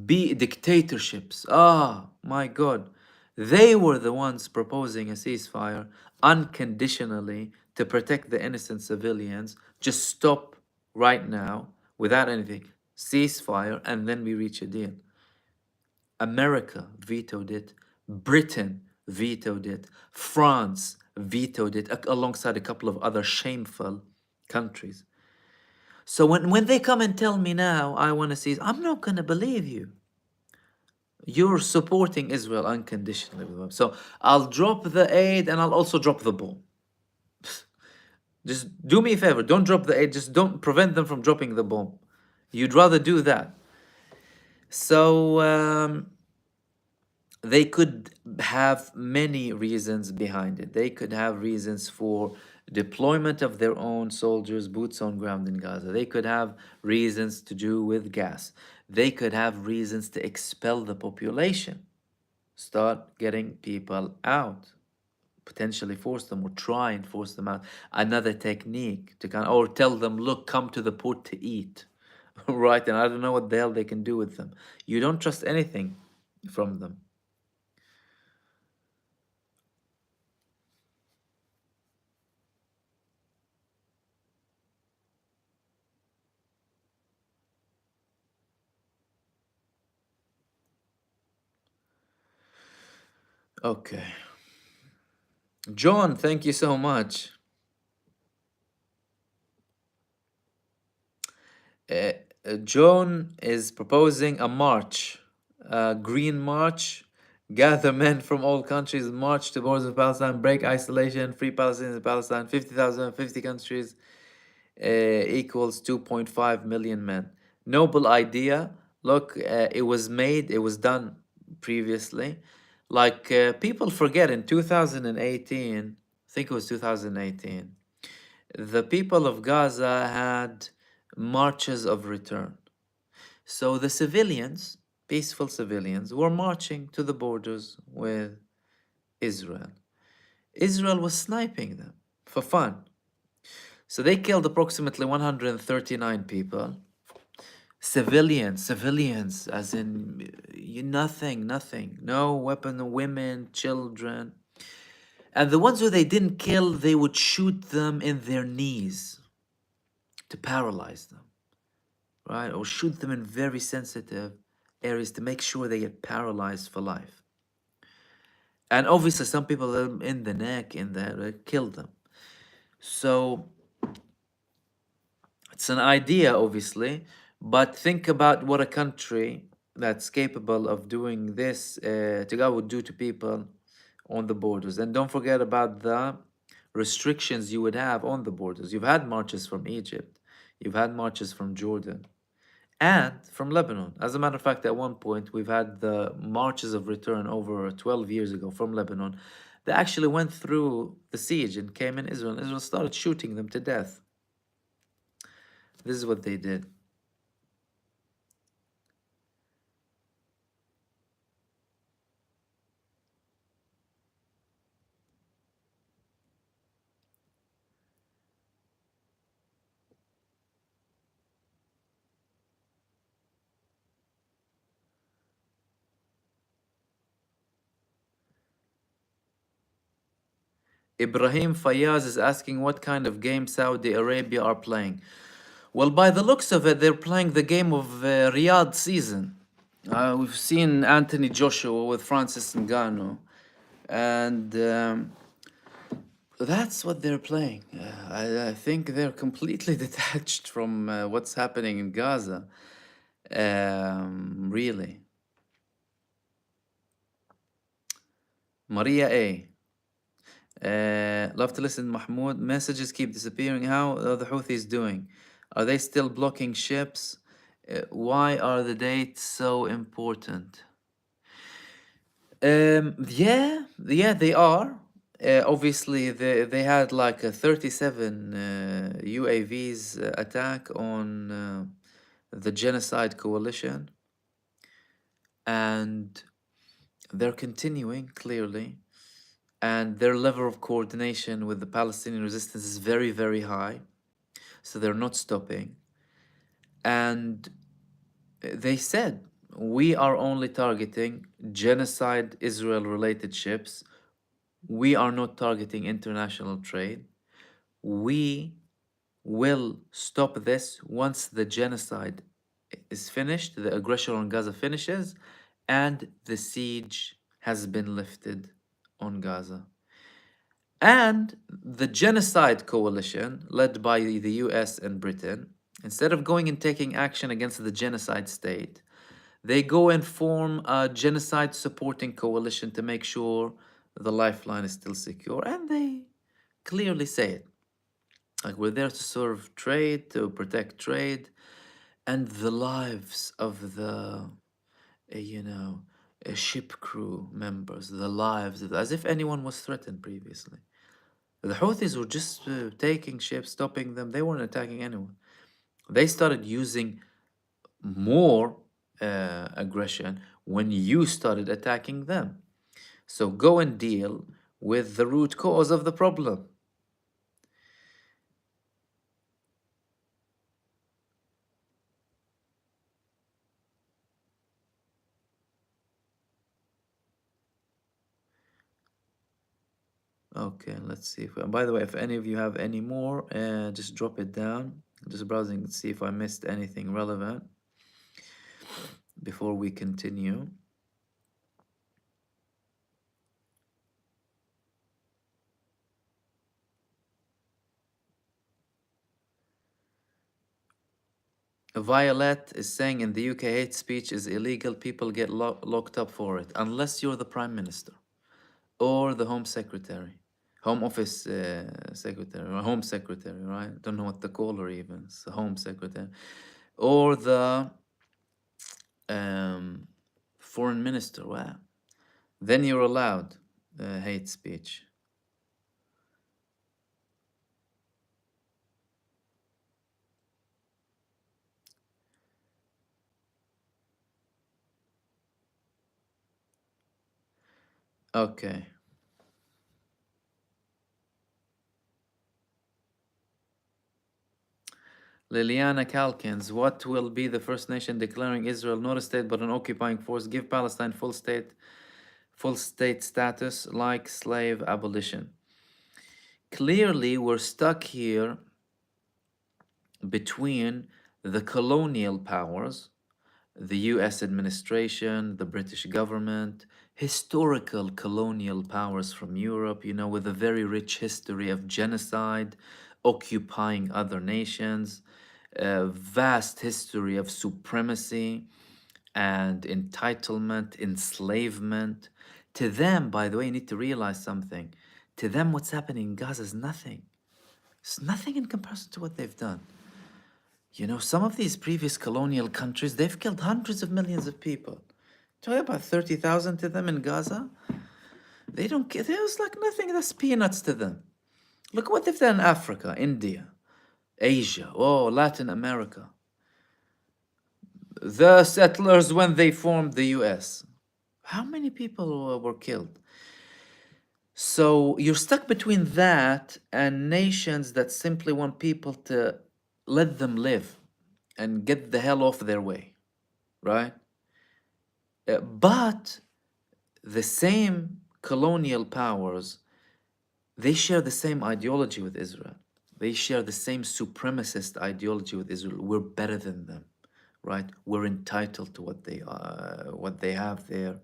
Speaker 1: Be dictatorships. Ah, my God. They were the ones proposing a ceasefire unconditionally to protect the innocent civilians. Just stop right now without anything. Ceasefire, and then we reach a deal. America vetoed it. Britain vetoed it. France vetoed it alongside a couple of other shameful countries. So when they come and tell me now, I want to see, I'm not going to believe you. You're supporting Israel unconditionally. So I'll drop the aid and I'll also drop the bomb. Just do me a favor. Don't drop the aid. Just don't prevent them from dropping the bomb. You'd rather do that. So they could have many reasons behind it. They could have reasons for deployment of their own soldiers, boots on ground in Gaza. They could have reasons to do with gas. They could have reasons to expel the population, start getting people out, potentially force them or try and force them out. Another technique to kind of, or tell them, look, come to the port to eat, right? And I don't know what the hell they can do with them. You don't trust anything from them. Okay. John, thank you so much. John is proposing a march, a green march, gather men from all countries, march to borders of Palestine, break isolation, free Palestinians in Palestine, 50,000, 50 countries, equals 2.5 million men. Noble idea. Look, it was done previously. Like people forget in 2018, I think it was 2018, the people of Gaza had marches of return. So the civilians, peaceful civilians, were marching to the borders with Israel. Israel was sniping them for fun. So they killed approximately 139 people. Civilians, as in nothing, no weapon, women, children. And the ones who they didn't kill, they would shoot them in their knees to paralyze them, right? Or shoot them in very sensitive areas to make sure they get paralyzed for life. And obviously some people in the neck, in the head, killed them. So it's an idea, obviously, but think about what a country that's capable of doing this to God would do to people on the borders. And don't forget about the restrictions you would have on the borders. You've had marches from Egypt, you've had marches from Jordan, and from Lebanon. As a matter of fact, at one point, we've had the marches of return over 12 years ago from Lebanon. They actually went through the siege and came in Israel. Israel started shooting them to death. This is what they did. Ibrahim Fayyaz is asking what kind of game Saudi Arabia are playing. Well, by the looks of it, they're playing the game of Riyadh season. We've seen Anthony Joshua with Francis Ngannou, and that's what they're playing. I think they're completely detached from what's happening in Gaza. Really. Maria A. Love to listen, Mahmoud. Messages keep disappearing. How are the Houthis doing? Are they still blocking ships? Why are the dates so important? Yeah, they are. Obviously, they had like a 37 UAVs attack on the genocide coalition, and they're continuing clearly. And their level of coordination with the Palestinian resistance is very, very high. So they're not stopping. And they said, we are only targeting genocide Israel-related ships. We are not targeting international trade. We will stop this once the genocide is finished, the aggression on Gaza finishes, and the siege has been lifted on Gaza. And the genocide coalition, led by the US and Britain, instead of going and taking action against the genocide state, they go and form a genocide supporting coalition to make sure the lifeline is still secure. And they clearly say it. Like, we're there to serve trade, to protect trade, and the lives of the, ship crew members, the lives of, as if anyone was threatened previously. The Houthis were just taking ships, stopping them. They weren't attacking anyone. They started using more aggression when you started attacking them. So go and deal with the root cause of the problem. Okay, let's see. By the way, if any of you have any more, just drop it down. I'm just browsing to see if I missed anything relevant before we continue. Violet is saying in the UK, hate speech is illegal. People get locked up for it, unless you're the Prime Minister or the Home Secretary. Home Office Secretary, or Home Secretary, right? Don't know what to call her even. It's the Home Secretary. Or the Foreign Minister. Wow. Then you're allowed hate speech. Okay. Liliana Calkins, what will be the first nation declaring Israel not a state but an occupying force? Give Palestine full state status like slave abolition. Clearly, we're stuck here between the colonial powers, the US administration, the British government, historical colonial powers from Europe, with a very rich history of genocide, occupying other nations, a vast history of supremacy and entitlement, enslavement. To them, by the way, you need to realize something. To them, what's happening in Gaza is nothing. It's nothing in comparison to what they've done. Some of these previous colonial countries, they've killed hundreds of millions of people. Talk about 30,000 to them in Gaza. They don't care. There's like nothing. That's peanuts to them. Look what they've done in Africa, India, Asia, Latin America. The settlers, when they formed the US, how many people were killed? So you're stuck between that and nations that simply want people to let them live and get the hell off their way, right? But the same colonial powers They share the same ideology with Israel. They share the same supremacist ideology with Israel. We're better than them, right? We're entitled to what they have there.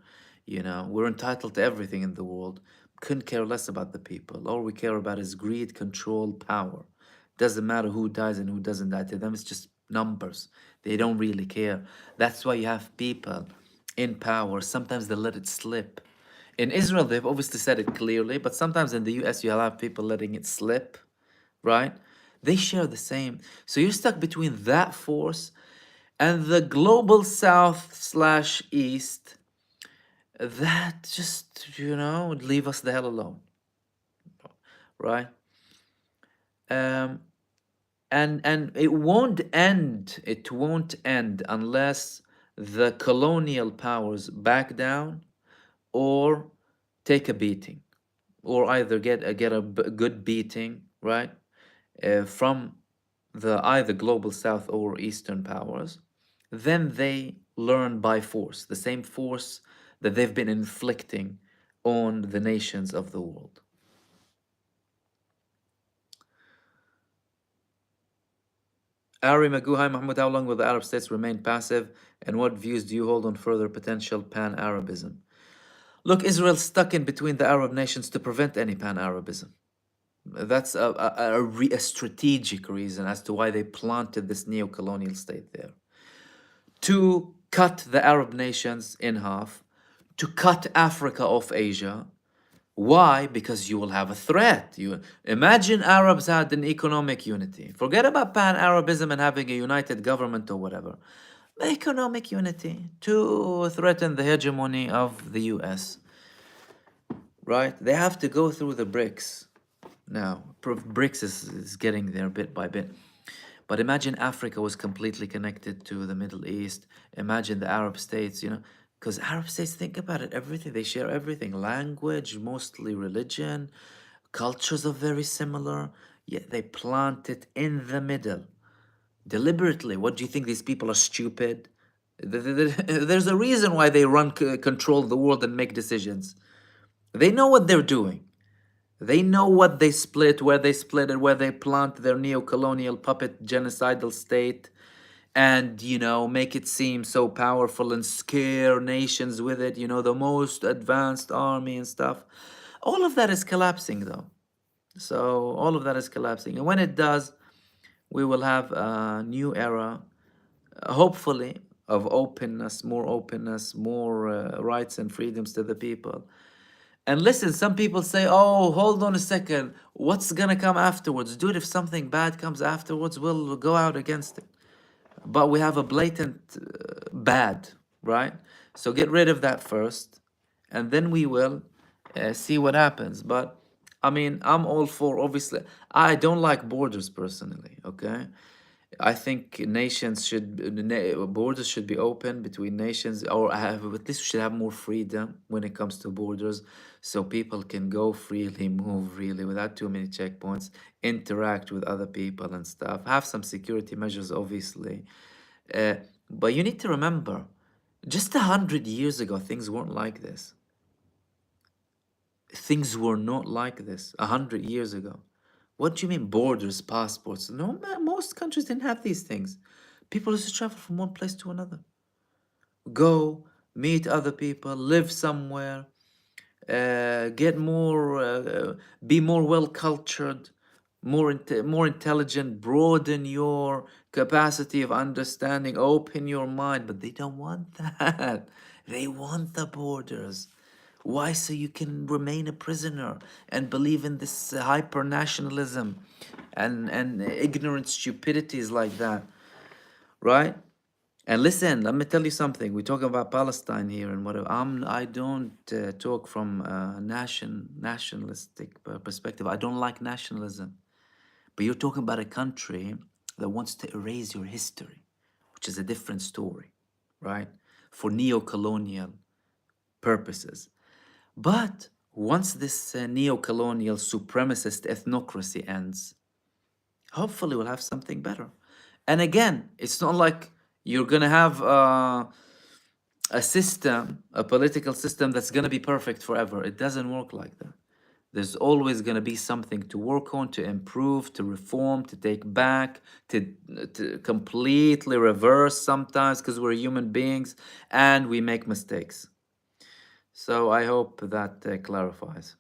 Speaker 1: You know, we're entitled to everything in the world. Couldn't care less about the people. All we care about is greed, control, power. Doesn't matter who dies and who doesn't die. To them, it's just numbers. They don't really care. That's why you have people in power. Sometimes they let it slip. In Israel, they've obviously said it clearly, but sometimes in the US, you have people letting it slip, right? They share the same. So you're stuck between that force and the global south slash east that just, would leave us the hell alone, right? Um, and it won't end unless the colonial powers back down or take a beating, or either get a good beating, right, from the either global south or eastern powers. Then they learn by force, the same force that they've been inflicting on the nations of the world. Ari Maguhai Mahmoud, how long will the Arab states remain passive, and what views do you hold on further potential pan-Arabism? Look, Israel's stuck in between the Arab nations to prevent any pan-Arabism. That's a strategic reason as to why they planted this neo-colonial state there. To cut the Arab nations in half, to cut Africa off Asia. Why? Because you will have a threat. You imagine Arabs had an economic unity. Forget about pan-Arabism and having a united government or whatever. Economic unity to threaten the hegemony of the US. Right? They have to go through the BRICS. Now, BRICS is getting there bit by bit. But imagine Africa was completely connected to the Middle East. Imagine the Arab states, because Arab states, think about it, everything, they share everything. Language, mostly religion, cultures are very similar, yet they plant it in the middle. Deliberately. What do you think? These people are stupid? There's a reason why they control the world and make decisions. They know what they're doing. They know what they split, where they split it, where they plant their neo-colonial puppet genocidal state and, make it seem so powerful and scare nations with it, the most advanced army and stuff. All of that is collapsing though. So all of that is collapsing. And when it does, we will have a new era, hopefully, of openness, more rights and freedoms to the people. And listen, some people say, oh, hold on a second, what's gonna come afterwards? Dude, if something bad comes afterwards, we'll go out against it. But we have a blatant bad, right? So get rid of that first, and then we will see what happens. But I mean, I'm all for, obviously, I don't like borders personally, okay? I think borders should be open between nations, or at least we should have more freedom when it comes to borders, so people can go freely, move freely without too many checkpoints, interact with other people and stuff. Have some security measures, obviously. But you need to remember, just 100 years ago, things weren't like this. Things were not like this 100 years ago. What do you mean borders, passports? No, man, most countries didn't have these things. People used to travel from one place to another. Go, meet other people, live somewhere, get more, be more well-cultured, more intelligent, broaden your capacity of understanding, open your mind. But they don't want that. They want the borders. Why? So you can remain a prisoner and believe in this hyper nationalism and ignorant stupidities like that, right? And listen, let me tell you something. We're talking about Palestine here and whatever. I don't talk from a nationalistic perspective. I don't like nationalism. But you're talking about a country that wants to erase your history, which is a different story, right? For neo-colonial purposes. But once this neo-colonial supremacist ethnocracy ends, hopefully we'll have something better. And again, it's not like you're going to have a system, a political system that's going to be perfect forever. It doesn't work like that. There's always going to be something to work on, to improve, to reform, to take back, to, to completely reverse sometimes because we're human beings and we make mistakes. So I hope that clarifies.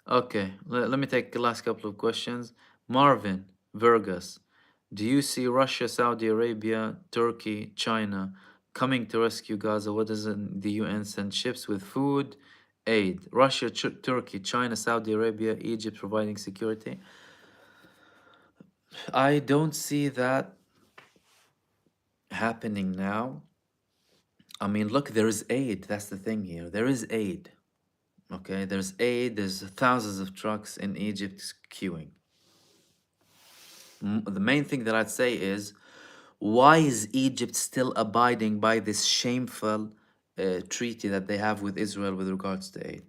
Speaker 1: Okay, let me take the last couple of questions. Marvin Vergas, do you see Russia, Saudi Arabia, Turkey, China coming to rescue Gaza? What does the UN send ships with food, aid? Russia, Turkey, China, Saudi Arabia, Egypt providing security? I don't see that happening now. I mean, look, there is aid. That's the thing here. There is aid. Okay, there's aid. There's thousands of trucks in Egypt queuing. The main thing that I'd say is, why is Egypt still abiding by this shameful treaty that they have with Israel with regards to aid?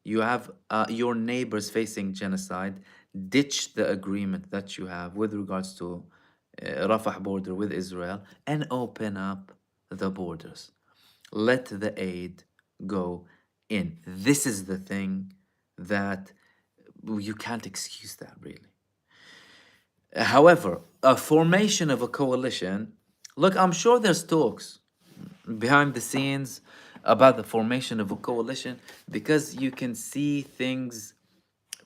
Speaker 1: You have your neighbors facing genocide. Ditch the agreement that you have with regards to Rafah border with Israel and open up the borders. Let the aid go in. This is the thing that you can't excuse that really. However, a formation of a coalition, look, I'm sure there's talks behind the scenes about the formation of a coalition because you can see things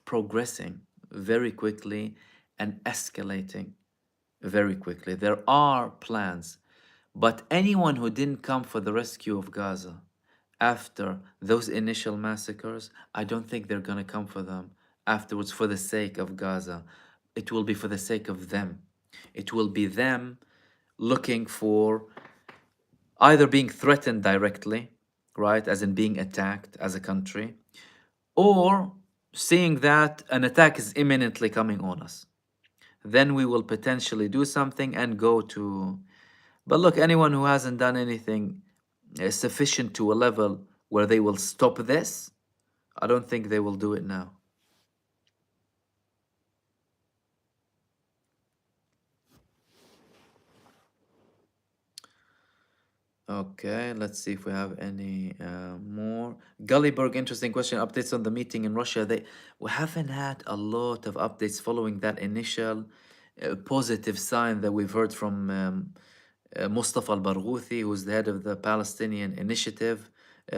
Speaker 1: progressing very quickly and escalating very quickly. There are plans, but anyone who didn't come for the rescue of Gaza after those initial massacres, I don't think they're going to come for them afterwards for the sake of Gaza. It will be for the sake of them. It will be them looking for either being threatened directly, right, as in being attacked as a country, or seeing that an attack is imminently coming on us. Then we will potentially do something and go to. But look, anyone who hasn't done anything sufficient to a level where they will stop this, I don't think they will do it now. Okay, let's see if we have any more. Gullyberg, interesting question. Updates on the meeting in Russia. We haven't had a lot of updates following that initial positive sign that we've heard from Mustafa al-Barghouthi, who's the head of the Palestinian Initiative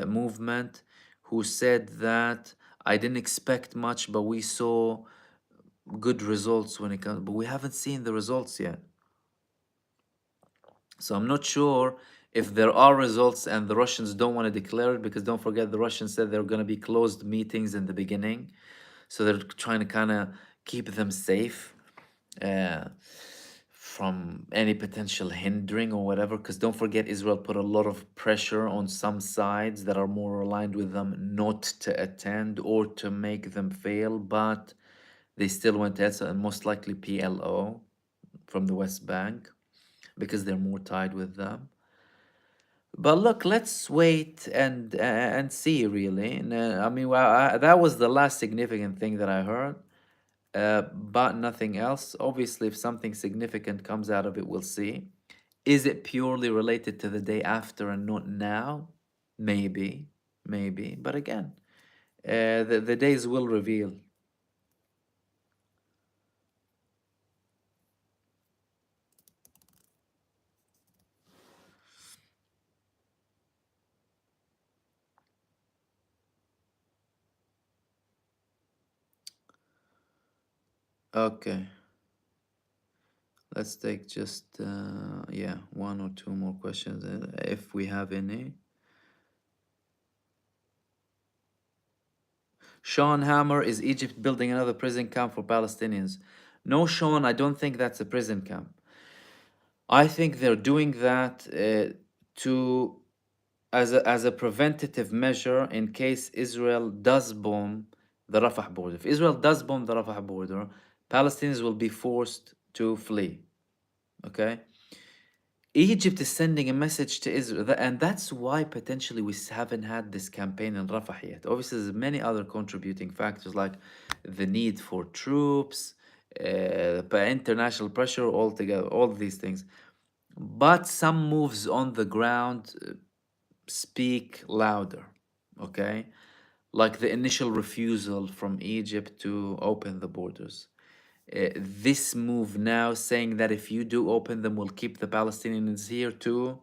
Speaker 1: movement, who said that I didn't expect much, but we saw good results when it comes. But we haven't seen the results yet. So I'm not sure if there are results and the Russians don't want to declare it, because don't forget the Russians said there are going to be closed meetings in the beginning. So they're trying to kind of keep them safe from any potential hindering or whatever. Because don't forget, Israel put a lot of pressure on some sides that are more aligned with them not to attend or to make them fail, but they still went ahead, and most likely PLO from the West Bank, because they're more tied with them. But look, let's wait and see really. And, I mean, well, that was the last significant thing that I heard, but nothing else. Obviously, if something significant comes out of it, we'll see. Is it purely related to the day after and not now? Maybe, maybe. But again, the days will reveal. Okay. Let's take just yeah, one or two more questions if we have any. Sean Hammer, is Egypt building another prison camp for Palestinians? No, Sean, I don't think that's a prison camp. I think they're doing that to as a preventative measure in case Israel does bomb the Rafah border. If Israel does bomb the Rafah border, Palestinians will be forced to flee. Okay? Egypt is sending a message to Israel, and that's why potentially we haven't had this campaign in Rafah yet. Obviously, there's many other contributing factors like the need for troops, international pressure altogether, all these things. But some moves on the ground speak louder, okay? Like the initial refusal from Egypt to open the borders. This move now saying that if you do open them, we'll keep the Palestinians here too,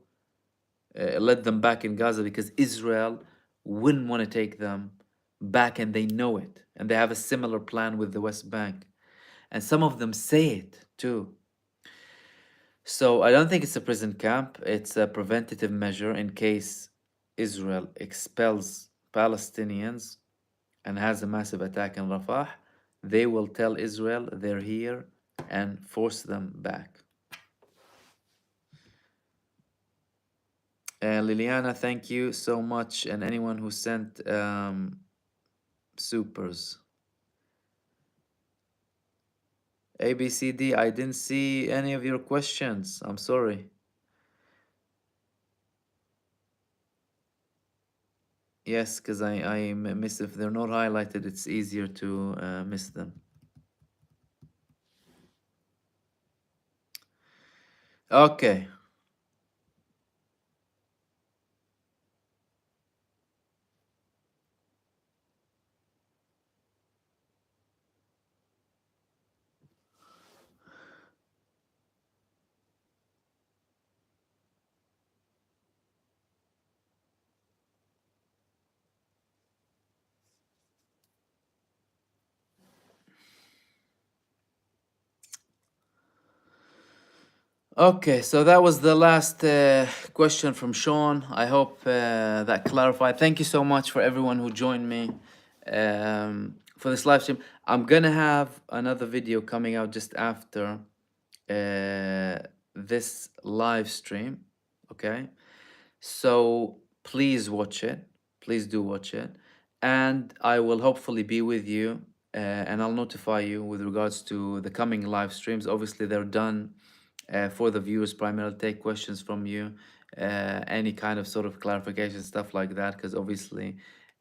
Speaker 1: let them back in Gaza because Israel wouldn't want to take them back and they know it. And they have a similar plan with the West Bank. And some of them say it too. So I don't think it's a prison camp. It's a preventative measure in case Israel expels Palestinians and has a massive attack in Rafah. They will tell Israel they're here and force them back. Liliana, thank you so much. And anyone who sent supers. ABCD, I didn't see any of your questions. I'm sorry. Yes, because I miss, if they're not highlighted, it's easier to miss them. Okay. Okay, so that was the last question from Sean. I hope that clarified. Thank you so much for everyone who joined me for this live stream. I'm gonna have another video coming out just after this live stream. Okay, so please watch it. Please do watch it, and I will hopefully be with you, and I'll notify you with regards to the coming live streams. Obviously, they're done for the viewers, primarily take questions from you, any kind of sort of clarification, stuff like that, because obviously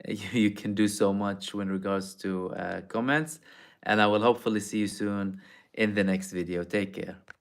Speaker 1: you can do so much in regards to comments. And I will hopefully see you soon in the next video. Take care.